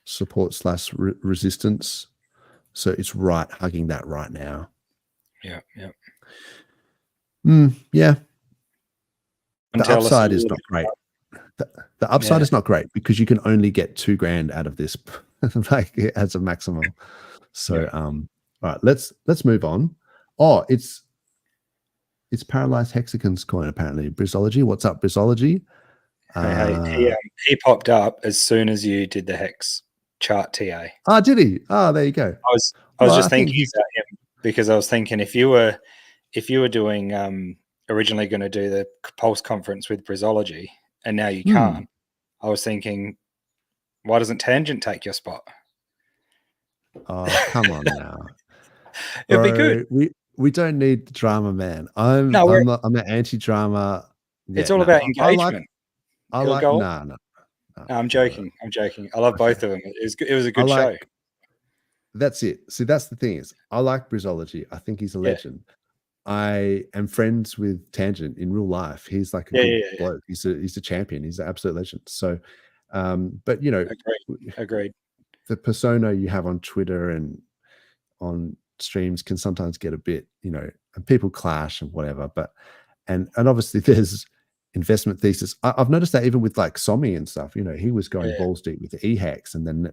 Support / resistance. So it's right hugging that right now. Yeah. Yeah. The upside is not great. The upside is not great because you can only get $2,000 out of this, like as a maximum. So, all right, let's move on. Oh, it's Paralyzed Hexagon's coin apparently. Brizology, what's up, Brizology? He popped up as soon as you did the hex chart TA. Oh, did he? Oh, there you go. I was just thinking about him because I was thinking if you were doing originally going to do the Pulse conference with Brizology and now you can't, I was thinking, why doesn't Tangent take your spot? Oh, come on now. It'd be good. We don't need the drama, man. I'm an anti-drama. It's all about engagement. No, I'm joking. I love both of them. It was a good show. That's it. See, that's the thing is, I like Brizology. I think he's a legend. I am friends with Tangent in real life. He's like a good bloke. He's a champion. He's an absolute legend. So, but agreed. The persona you have on Twitter and on streams can sometimes get a bit, and people clash and whatever. But and obviously there's investment thesis. I've noticed that even with like Somi and stuff. He was going balls deep with the EHEX, and then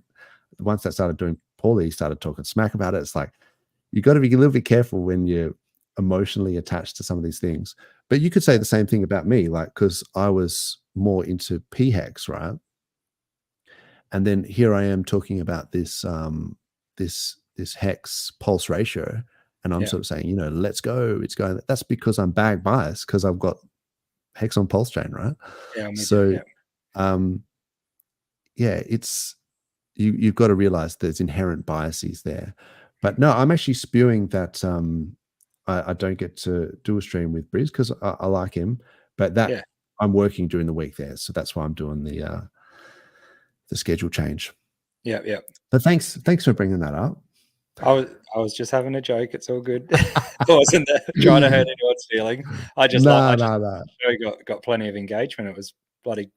once that started doing poorly, he started talking smack about it. It's like you got to be a little bit careful when you're emotionally attached to some of these things. But you could say the same thing about me, like because I was more into PHEX, right? And then here I am talking about this this hex pulse ratio, and I'm sort of saying, let's go, it's going. That's because I'm bag biased because I've got hex on PulseChain, right? It's you've got to realize there's inherent biases there. But no, I'm actually spewing that I don't get to do a stream with Briz because I like him, but I'm working during the week there, so that's why I'm doing the schedule change. But thanks for bringing that up. I was just having a joke. It's all good. I wasn't trying to hurt anyone's feeling. I just got plenty of engagement. It was bloody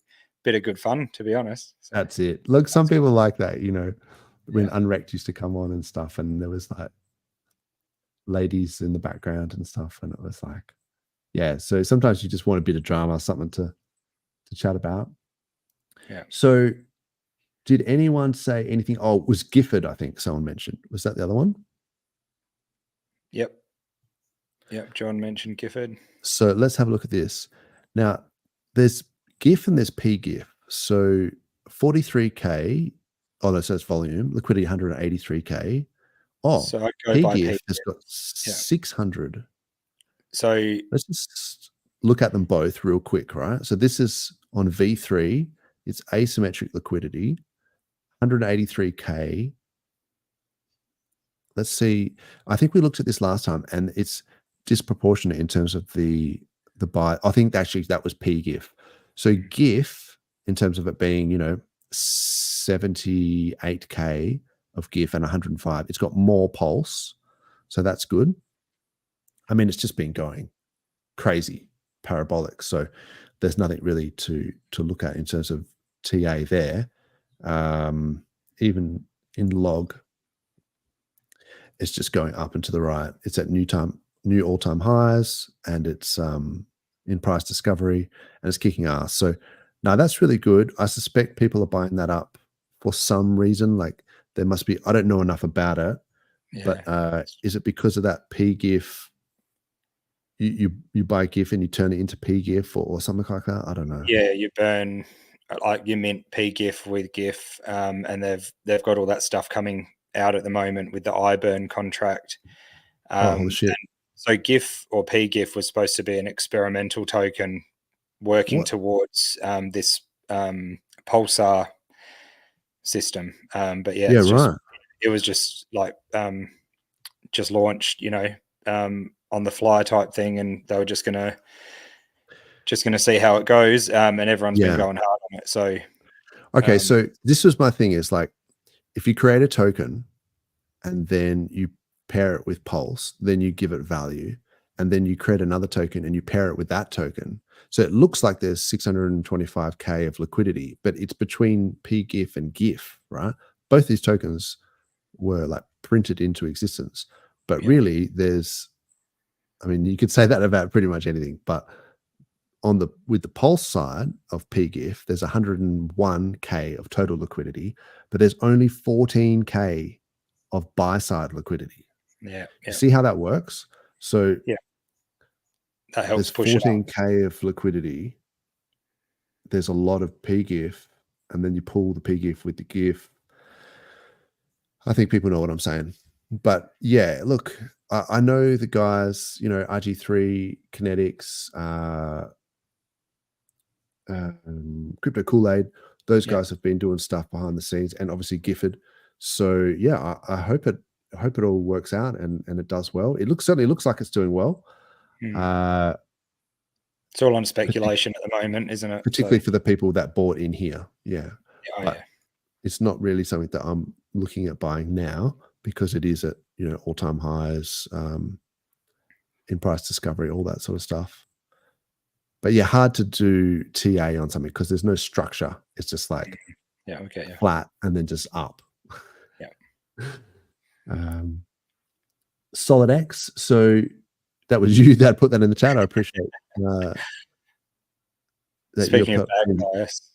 bit of good fun, to be honest. So, that's it. Look, some people like that, when Unwrecked used to come on and stuff, and there was like ladies in the background and stuff, and it was like, so sometimes you just want a bit of drama, something to chat about. So did anyone say anything? Oh, it was Gifford, I think someone mentioned. Was that the other one? Yep, John mentioned Gifford. So let's have a look at this. Now, there's GIF and there's PGIF. So 43K, so that's volume, liquidity 183K. Oh, so PGIF has got 600. So let's just look at them both real quick, right? So this is on V3. It's asymmetric liquidity, 183K. Let's see. I think we looked at this last time, and it's disproportionate in terms of the buy. I think actually that was PGIF. So GIF, in terms of it being, 78K of GIF and 105, it's got more pulse. So that's good. I mean, it's just been going crazy, parabolic. So there's nothing really to look at in terms of TA there. Even in log, it's just going up and to the right. It's at new all-time highs, and it's in price discovery, and it's kicking ass. So now that's really good. I suspect people are buying that up for some reason. Like there must be, I don't know enough about it, but is it because of that PGIF? You buy GIF and you turn it into PGIF or something like that? I don't know. Yeah, you burn, like you mint PGIF with GIF, and they've got all that stuff coming out at the moment with the iBurn contract. Holy shit. So GIF or PGIF was supposed to be an experimental token working towards this Pulsar system. But yeah, it was just like just launched, on the fly type thing, and they were just gonna see how it goes. And everyone's been going hard on it. So okay, so this was my thing, is like, if you create a token and then you pair it with Pulse, then you give it value, and then you create another token and you pair it with that token. So it looks like there's 625K of liquidity, but it's between PGIF and GIF, right? Both these tokens were like printed into existence, but really you could say that about pretty much anything, but with the Pulse side of PGIF, there's 101K of total liquidity, but there's only 14K of buy side liquidity. Yeah. You see how that works? So that helps there's push 14K of liquidity. There's a lot of PGIF, and then you pull the PGIF with the GIF. I think people know what I'm saying. But yeah, look, I know the guys, RG3, Kinetics, Crypto Kool-Aid, those guys have been doing stuff behind the scenes, and obviously Gifford. So yeah, I hope it all works out and it does well. It certainly looks like it's doing well. It's all on speculation at the moment, isn't it? Particularly for the people that bought in here. Yeah. It's not really something that I'm looking at buying now, because it is at all-time highs, in price discovery, all that sort of stuff. But yeah, hard to do TA on something because there's no structure. It's just like flat and then just up. Solid X. So that was you that put that in the chat. I appreciate that. Speaking of bag bias,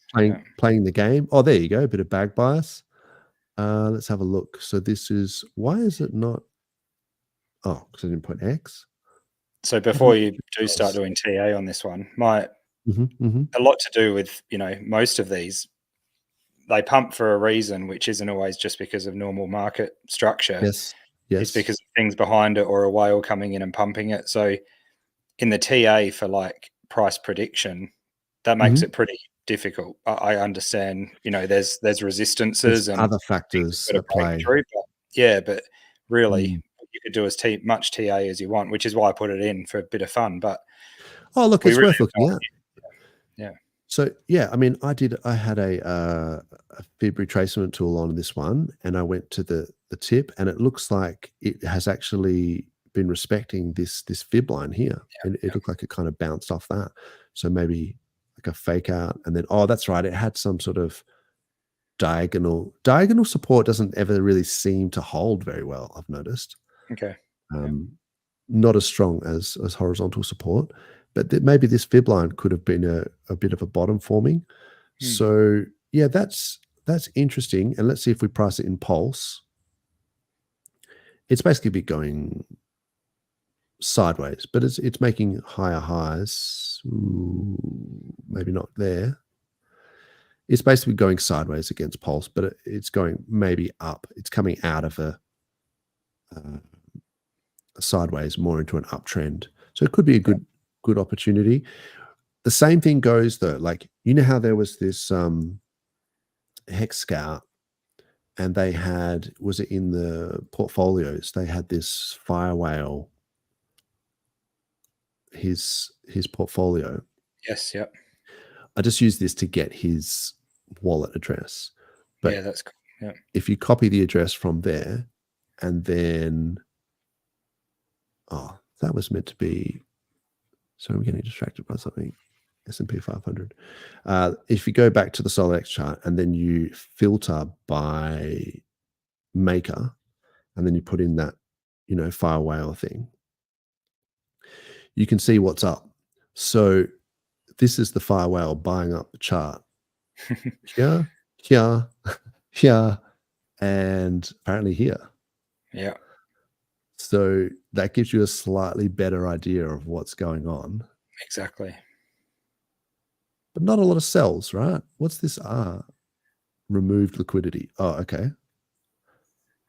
playing the game. Oh, there you go. A bit of bag bias. Let's have a look. So this is, why is it not? Oh, because I didn't put X. So before you do start doing TA on this one, a lot to do with, most of these, they pump for a reason, which isn't always just because of normal market structure. Yes. It's because of things behind it or a whale coming in and pumping it. So in the TA for like price prediction, that makes it pretty difficult. I understand, there's resistances and other factors at play. But really, you could do as much TA as you want, which is why I put it in for a bit of fun. But look, it's worth looking at. Yeah. So yeah, I had a fib retracement tool on this one, and I went to the tip, and it looks like it has actually been respecting this fib line here, and it looked like it kind of bounced off that. So maybe like a fake out, and then that's right, it had some sort of diagonal support. Doesn't ever really seem to hold very well, I've noticed. Okay. Not as strong as horizontal support, but maybe this fib line could have been a bit of a bottom forming. So yeah, that's interesting. And let's see if we price it in Pulse. It's basically been going sideways, but it's making higher highs. Ooh, maybe not there. It's basically going sideways against Pulse, but it's going maybe up. It's coming out of a sideways more into an uptrend. So it could be a good good opportunity. The same thing goes though, like, you know how there was this Hex Scout, and they had, was it in the portfolios, they had this Fire Whale, his portfolio. Yes, yep. I just used this to get his wallet address. But yeah, that's cool. Yeah. If you copy the address from there, and then, oh, that was meant to be, so I'm getting distracted by something. S&P 500. If you go back to the SolidX chart and then you filter by maker, and then you put in that, you know, Fire Whale thing, you can see what's up. So this is the Fire Whale buying up the chart here, here, here, and apparently here. Yeah. So that gives you a slightly better idea of what's going on. Exactly. But not a lot of sells, right? What's this R? Removed liquidity. Oh, okay.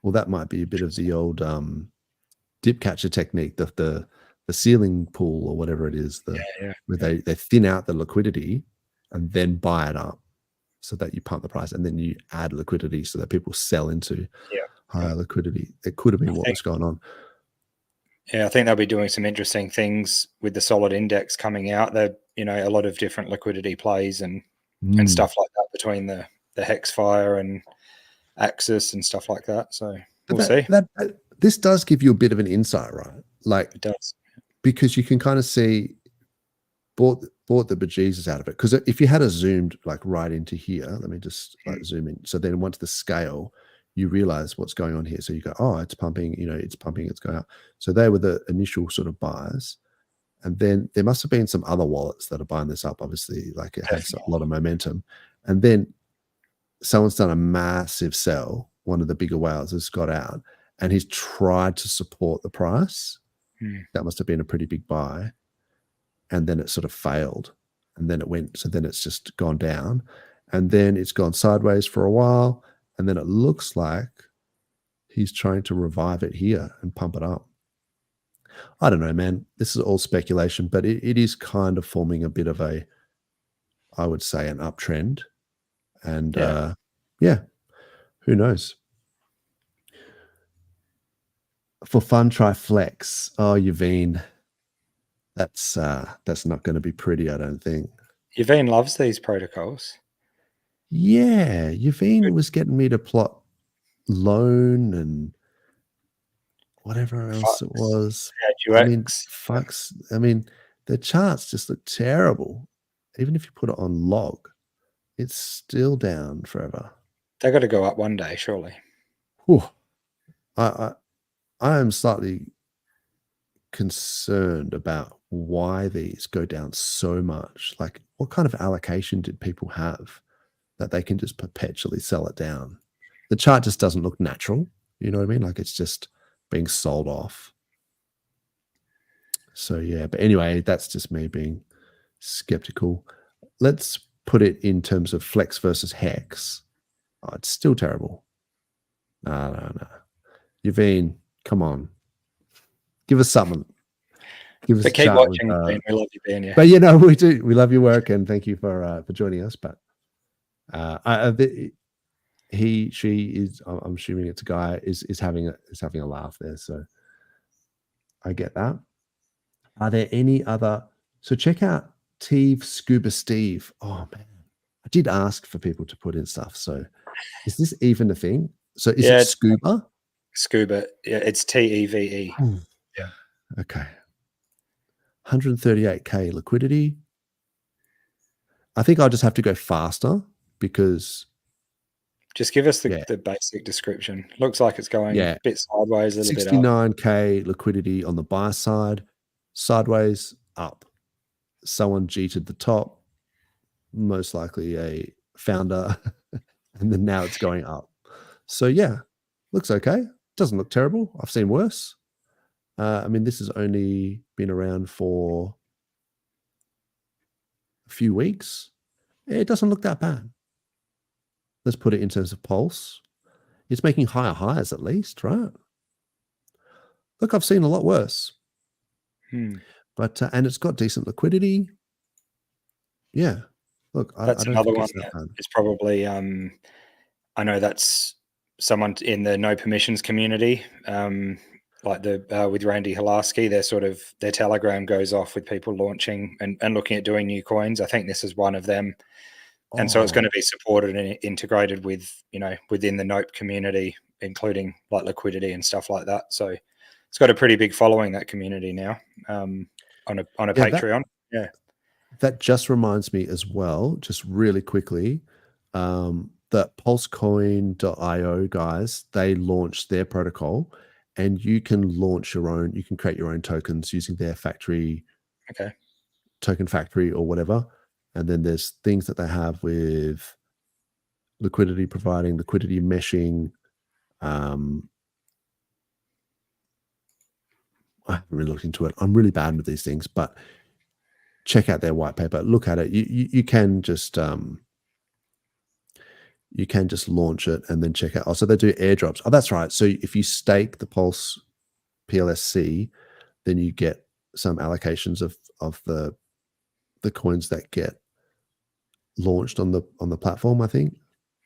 Well, that might be a bit of the old dip catcher technique, the ceiling pool or whatever it is, where they thin out the liquidity and then buy it up so that you pump the price, and then you add liquidity so that people sell into higher liquidity. It could have been what was going on. Yeah, I think they'll be doing some interesting things with the Solid Index coming out. There, you know, a lot of different liquidity plays and stuff like that between the Hexfire and Axis and stuff like that. So we'll see. This does give you a bit of an insight, right? Like, it does, because you can kind of see bought the bejesus out of it. Because if you had a zoomed like right into here, let me just like zoom in. So then once the scale, you realize what's going on here. So you go, oh, it's pumping, you know, it's pumping, it's going up. So they were the initial sort of buyers. And then there must have been some other wallets that are buying this up, obviously, like it has a lot of momentum. And then someone's done a massive sell. One of the bigger whales has got out and he's tried to support the price. That must have been a pretty big buy. And then it sort of failed. And then it went, so then it's just gone down. And then it's gone sideways for a while. And then it looks like he's trying to revive it here and pump it up. I don't know, man. This is all speculation, but it is kind of forming a bit of a, I would say, an uptrend. And who knows? For fun, try Flex. Oh, Yaveen. That's not going to be pretty, I don't think. Yaveen loves these protocols. Yeah, Yaveen was getting me to plot loan and whatever else it was. Yeah, I mean, fucks. I mean, the charts just look terrible. Even if you put it on log, it's still down forever. They got to go up one day, surely. Whew. I am slightly concerned about why these go down so much. Like, what kind of allocation did people have that they can just perpetually sell it down? The chart just doesn't look natural. You know what I mean? Like, it's just being sold off. So yeah, but anyway, that's just me being skeptical. Let's put it in terms of Flex versus Hex. Oh, it's still terrible. No. Yaveen, come on. Give us something. Give us but a keep watching. With, we love you, Ben. Yeah. But you know, we do. We love your work, and thank you for joining us. But she is. I'm assuming it's a guy. Is having a laugh there. So I get that. Are there any other? So check out Teve Scuba Steve. Oh man, I did ask for people to put in stuff. So is this even a thing? So is it Scuba? Scuba. Yeah, it's TEVE. Yeah. Okay. 138K liquidity. I think I'll just have to go faster because. Just give us the basic description. Looks like it's going a bit sideways, a little bit up. 69K liquidity on the buy side, sideways up. Someone cheated the top, most likely a founder, and then now it's going up. So yeah, looks okay. Doesn't look terrible. I've seen worse. I mean, this has only been around for a few weeks. It doesn't look that bad. Let's put it in terms of pulse. It's making higher highs at least, right? Look, I've seen a lot worse. But and it's got decent liquidity. Yeah. Look, That's I don't another think one it's that that bad. is probably. I know that's someone in the no permissions community, like with Randy Halasky. Their Telegram goes off with people launching and looking at doing new coins. I think this is one of them. And so it's going to be supported and integrated with, within the Nope community, including like liquidity and stuff like that. So it's got a pretty big following, that community now, on a Patreon. That just reminds me as well, just really quickly, that PulseCoin.io guys, they launched their protocol, and you can create your own tokens using their factory, token factory or whatever. And then there's things that they have with liquidity providing, liquidity meshing. I haven't really looked into it. I'm really bad with these things, but check out their white paper. Look at it. You can just launch it and then check out. Oh, so they do airdrops. Oh, that's right. So if you stake the Pulse PLSC, then you get some allocations of the coins that get launched on the platform, I think.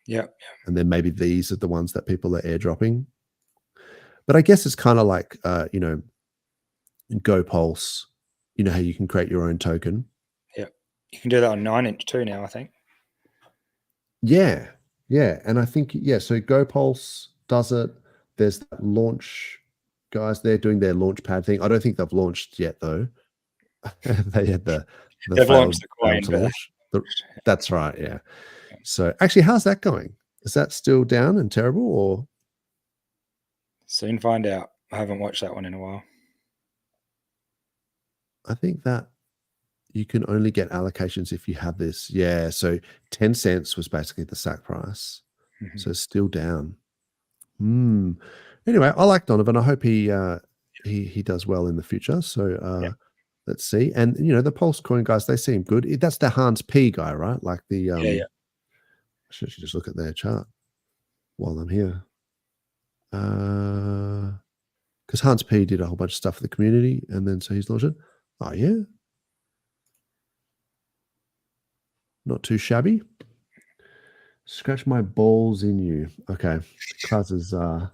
Yeah. And then maybe these are the ones that people are airdropping. But I guess it's kind of like Go Pulse. You know how you can create your own token. Yeah. You can do that on 9-inch too now, I think. Yeah. Yeah. And I think, so Go Pulse does it. There's that launch guys, they're doing their launch pad thing. I don't think they've launched yet though. They had they've launched the coin to launch. That's right, yeah. So actually, how's that going? Is that still down and terrible, or? Soon find out. I haven't watched that one in a while. I think that you can only get allocations if you have this. Yeah, so 10 cents was basically the sack price. Mm-hmm. So it's still down. Anyway, I like Donovan. I hope he does well in the future. So let's see. And the Pulse coin guys, they seem good. That's the Hans P guy, right? Like the I should just look at their chart while I'm here. Because Hans P did a whole bunch of stuff for the community, and then so he's launched it. Oh yeah. Not too shabby. Scratch my balls in you. Okay. Classes have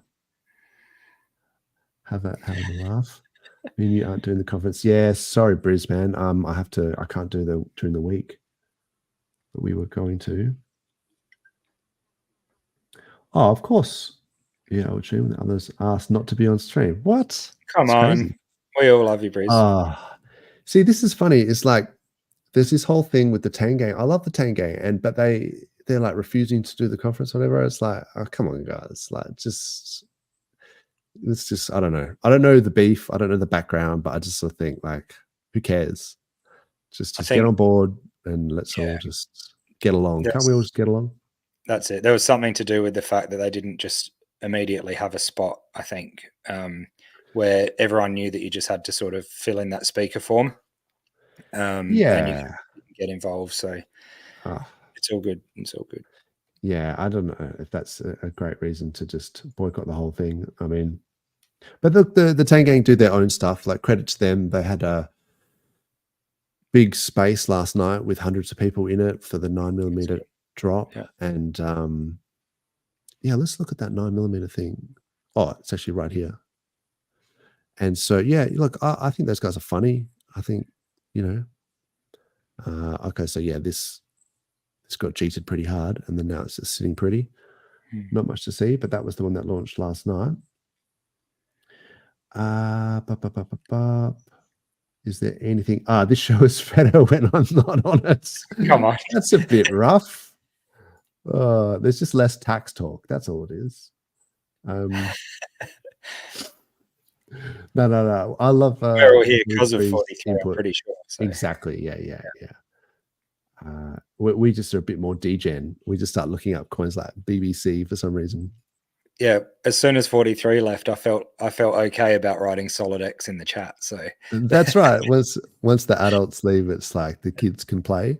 a laugh. I mean, you aren't doing the conference. Yeah, sorry, Briz, man. I can't do during the week. But we were going to. Oh, of course. Yeah, which others asked not to be on stream. What? Come on. Crazy. We all love you, Briz. See, this is funny. It's like there's this whole thing with the Tangang. I love the Tangang, but they're like refusing to do the conference, whatever. It's like, oh, come on, guys. Like, it's just, I don't know. I don't know the beef. I don't know the background, but I just sort of think, like, who cares? Just get on board and let's all just get along. Can't we all just get along? That's it. There was something to do with the fact that they didn't just immediately have a spot, I think, where everyone knew that you just had to sort of fill in that speaker form. And you can get involved. So it's all good. It's all good. Yeah, I don't know if that's a great reason to just boycott the whole thing. I mean, but the Tangang do their own stuff. Like, credit to them. They had a big space last night with hundreds of people in it for the 9mm drop. Yeah. And let's look at that 9mm thing. Oh, it's actually right here. And so, look, I think those guys are funny. I think, okay, so this got cheated pretty hard, and then now it's just sitting pretty. Not much to see, but that was the one that launched last night. Is there anything? This show is better when I'm not on it. Come on. That's a bit rough. There's just less tax talk. That's all it is. No. I love. We're all here because of 43. I'm pretty sure. So. Exactly. Yeah. We just are a bit more degen. We just start looking up coins like BBC for some reason. Yeah, as soon as 43 left, I felt okay about writing SolidX in the chat. So that's right. Once the adults leave, it's like the kids can play.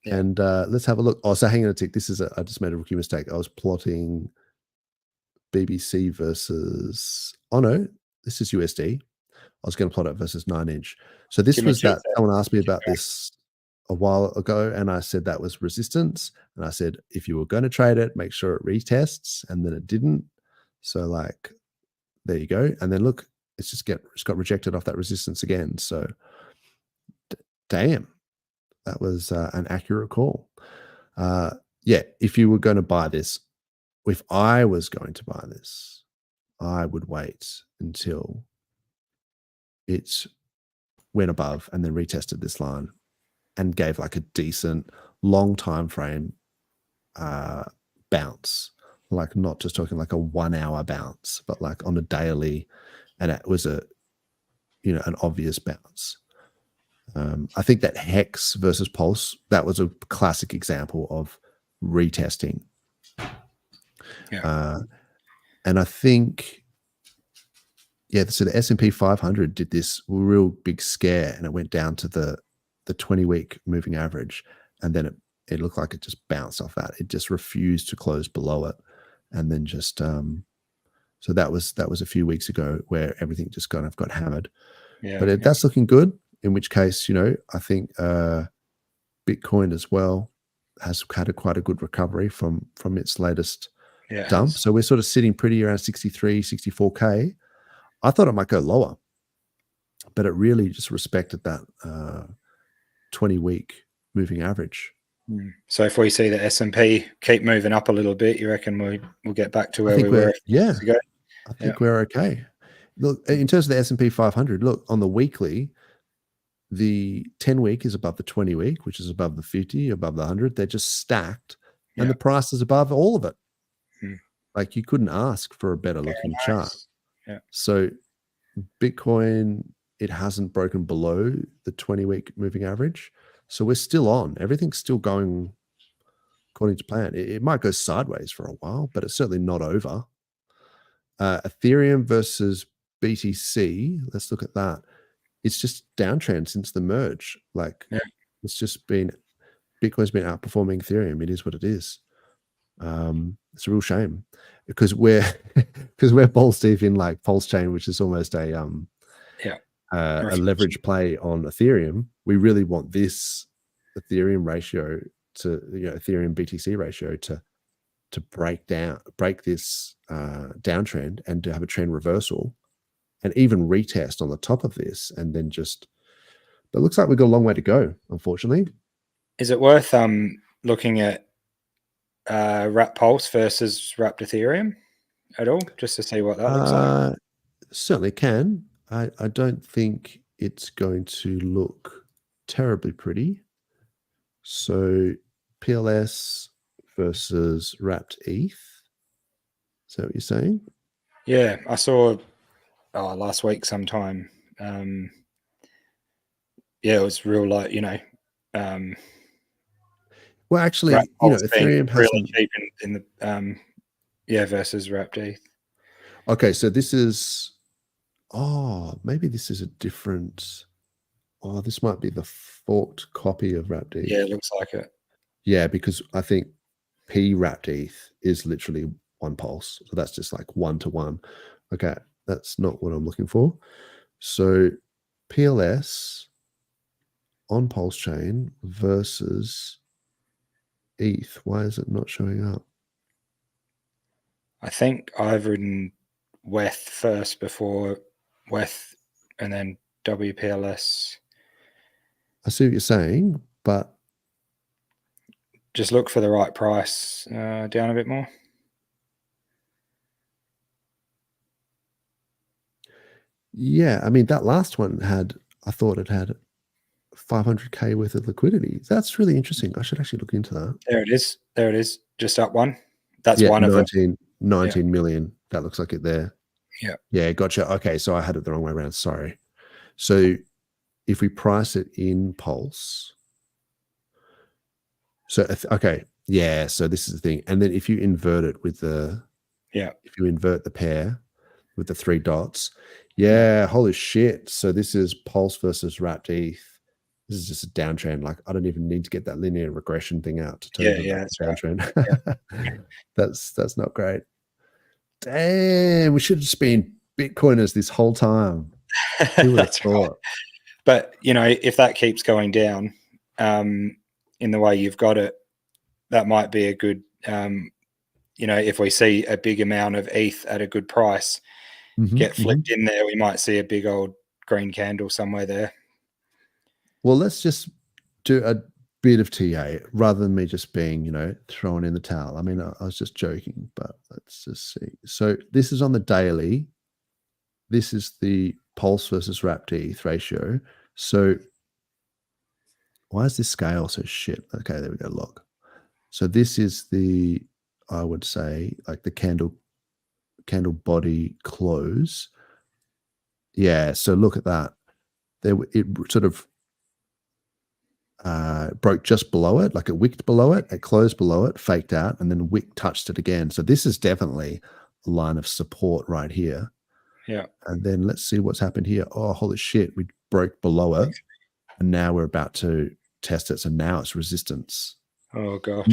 Yeah. And let's have a look. Oh, so hang on a tick. I just made a rookie mistake. I was plotting BBC versus. Oh no, this is USD. I was going to plot it versus 9-inch. So this was that someone asked me about this a while ago, and I said that was resistance. And I said, if you were going to trade it, make sure it retests, and then it didn't. So like, there you go. And then look, it's got rejected off that resistance again. So damn, that was an accurate call. Yeah, if you were going to buy this, if I was going to buy this, I would wait until it went above and then retested this line and gave like a decent long time frame bounce, like not just talking like a 1 hour bounce, but like on a daily, and it was an obvious bounce. I think that Hex versus Pulse, that was a classic example of retesting. Yeah. And I think, so the S&P 500 did this real big scare, and it went down to the 20-week moving average, and then it looked like it just bounced off that. It just refused to close below it, and then just so that was a few weeks ago where everything just kind of got hammered. Yeah, but that's looking good. In which case, I think Bitcoin as well has had quite a good recovery from its latest dump. So we're sort of sitting pretty around 63, 64K. I thought it might go lower, but it really just respected that 20-week moving average. So if we see the S&P keep moving up a little bit, you reckon we'll get back to where we were? Yeah, I think we're okay. Look, in terms of the S&P 500, look, on the weekly, the 10-week is above the 20-week, which is above the 50, above the 100. They're just stacked, and the price is above all of it. Like, you couldn't ask for a better looking chart. Yeah. So Bitcoin, it hasn't broken below the 20-week moving average. So we're still on. Everything's still going according to plan. It might go sideways for a while, but it's certainly not over. Ethereum versus BTC, let's look at that. It's just downtrend since the merge. Like, it's just been, Bitcoin's been outperforming Ethereum. It is what it is. It's a real shame because we're balls deep in like PulseChain, which is almost a leverage play on Ethereum. We really want this Ethereum ratio to Ethereum BTC ratio to break this downtrend and to have a trend reversal and even retest on the top of this, and then but it looks like we've got a long way to go, unfortunately. Is it worth looking at Wrapped Pulse versus Wrapped Ethereum at all, just to see what that looks like? Certainly can. I don't think it's going to look terribly pretty. So PLS versus Wrapped ETH. Is that what you're saying? Yeah, I saw last week sometime. It was real like, well, actually, Ethereum has really cheap in the versus Wrapped ETH. Okay, so this is maybe this is a different. This might be the forked copy of Wrapped ETH. Yeah, it looks like it. Yeah, because I think P Wrapped ETH is literally one pulse, so that's just like 1-to-1. Okay, that's not what I'm looking for. So PLS on PulseChain versus ETH. Why is it not showing up? I think I've ridden WETH first before WETH and then WPLS. I see what you're saying, but just look for the right price down a bit more. Yeah, I mean, that last one I thought it had 500K worth of liquidity. That's really interesting. I should actually look into that. There it is. Just up one. That's one of 19 million. That looks like it there. Yeah. Yeah, gotcha. Okay, so I had it the wrong way around. Sorry. So if we price it in Pulse, so okay, yeah. So this is the thing, and then if you invert it with if you invert the pair with the 3 dots, holy shit. So this is Pulse versus Wrapped ETH. This is just a downtrend. Like, I don't even need to get that linear regression thing out to tell you that's a downtrend. Right. That's not great. Damn, we should have just been Bitcoiners this whole time. Who would have thought? Right. But if that keeps going down in the way you've got it, that might be a good. If we see a big amount of ETH at a good price get flipped in there, we might see a big old green candle somewhere there. Well, let's just do a bit of TA rather than me just being, thrown in the towel. I mean, I was just joking, but let's just see. So this is on the daily. This is the pulse versus wrapped ETH ratio. So why is this scale so shit? Okay, there we go. Log. So this is the, I would say, like the candle body close. Yeah. So look at that. It sort of broke just below it, like it wicked below it, it closed below it, faked out, and then wick touched it again. So this is definitely a line of support right here. Yeah. And then let's see what's happened here. Oh, holy shit. We broke below it. And now we're about to test it. So now it's resistance. Oh, gosh.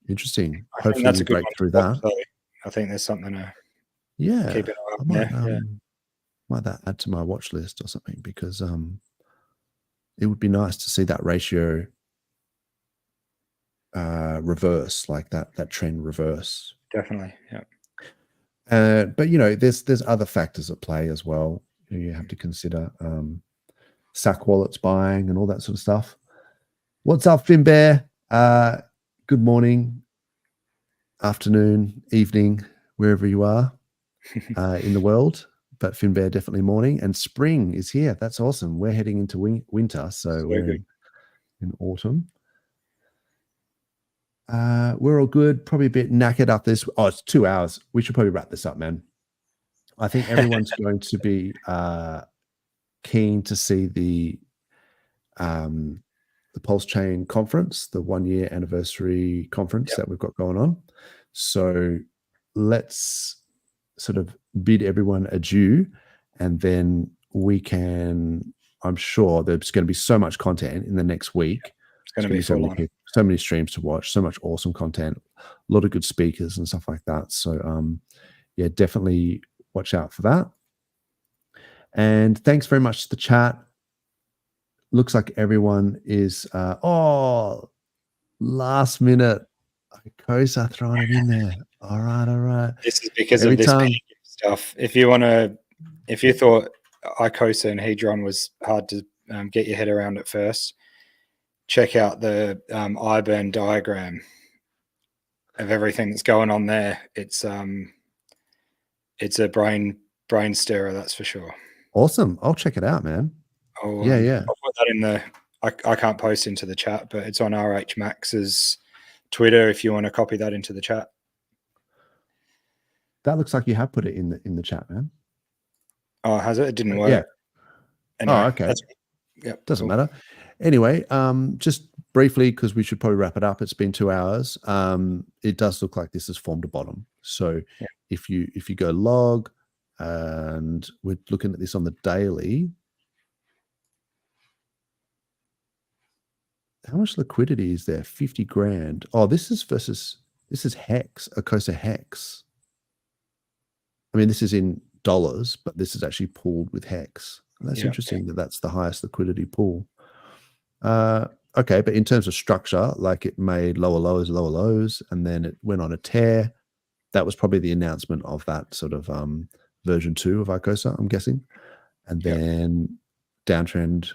Interesting. Hopefully that's we a good break one through that. I think there's something to I keep it up might, there. might that add to my watch list or something, because it would be nice to see that ratio reverse, like that trend reverse. Definitely. Yeah. But there's other factors at play as well. You have to consider sack wallets buying and all that sort of stuff. What's up, Finbear? Good morning, afternoon, evening, wherever you are in the world. But Finbear definitely morning, and spring is here. That's awesome. We're heading into winter, so we're in autumn. We're all good. Probably a bit knackered after this. Oh, it's 2 hours. We should probably wrap this up, man. I think everyone's going to be keen to see the PulseChain conference, the 1 year anniversary conference that we've got going on. So let's sort of bid everyone adieu, and then we can, I'm sure there's going to be so much content in the next week. It's going to be so many streams to watch, so much awesome content, a lot of good speakers and stuff like that. So yeah, definitely watch out for that. And thanks very much to the chat. Looks like everyone is last minute Icosa throwing it in there. All right. This is because of this stuff. If you thought Icosa and Hedron was hard to get your head around at first, check out the I-burn diagram of everything that's going on there. It's a brain stirrer, that's for sure. Awesome. I'll check it out, man. I'll yeah. put that in I can't post into the chat, but it's on RH Max's Twitter if you want to copy that into the chat. That looks like you have put it in the chat, man. Oh, has it? It didn't work. Yeah. Anyway, okay. Doesn't cool. matter. Anyway, just briefly, because we should probably wrap it up. It's been 2 hours. It does look like this has formed a bottom. So if you go log, and we're looking at this on the daily, how much liquidity is there? 50 grand. Oh, this is Hex, Icosa Hex. I mean, this is in dollars, but this is actually pooled with Hex. That's interesting that that's the highest liquidity pool. Okay, but in terms of structure, like it made lower lows, and then it went on a tear. That was probably the announcement of that sort of version 2 of Icosa, I'm guessing. And then downtrend,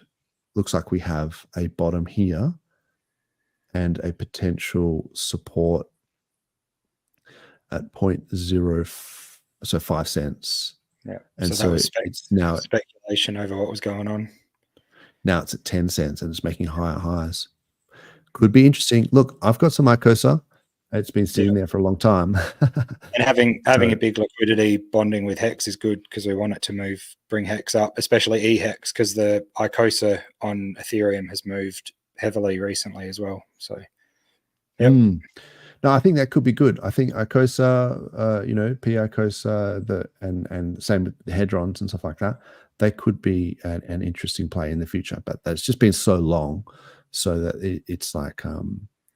looks like we have a bottom here and a potential support at 0.05, so 5 cents. Yeah. And so that was it's now speculation over what was going on. Now it's at 10 cents and it's making higher highs. Could be interesting. Look, I've got some Icosa. It's been sitting there for a long time. And having a big liquidity bonding with Hex is good because we want it to bring Hex up, especially eHex, because the Icosa on Ethereum has moved heavily recently as well. So, no, I think that could be good. I think Icosa, P Icosa, and same with the Hedrons and stuff like that. They could be an interesting play in the future, but that's just been so long, so that it's like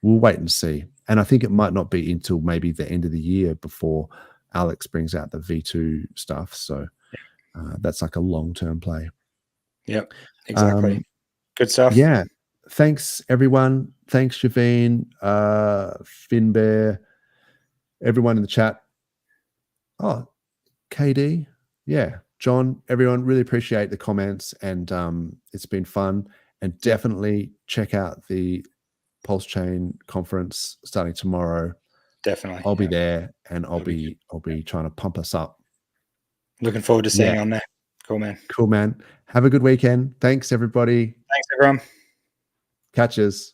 we'll wait and see. And I think it might not be until maybe the end of the year before Alex brings out the V2 stuff. So that's like a long-term play. Yep, exactly. Good stuff. Yeah. Thanks, everyone. Thanks, Javine, Finbear, everyone in the chat. Oh, KD. Yeah. John, everyone, really appreciate the comments, and it's been fun. And definitely check out the PulseChain conference starting tomorrow. Definitely. I'll be there, and I'll be trying to pump us up. Looking forward to seeing you on there. Cool, man. Cool, man. Have a good weekend. Thanks, everybody. Thanks, everyone. Catches.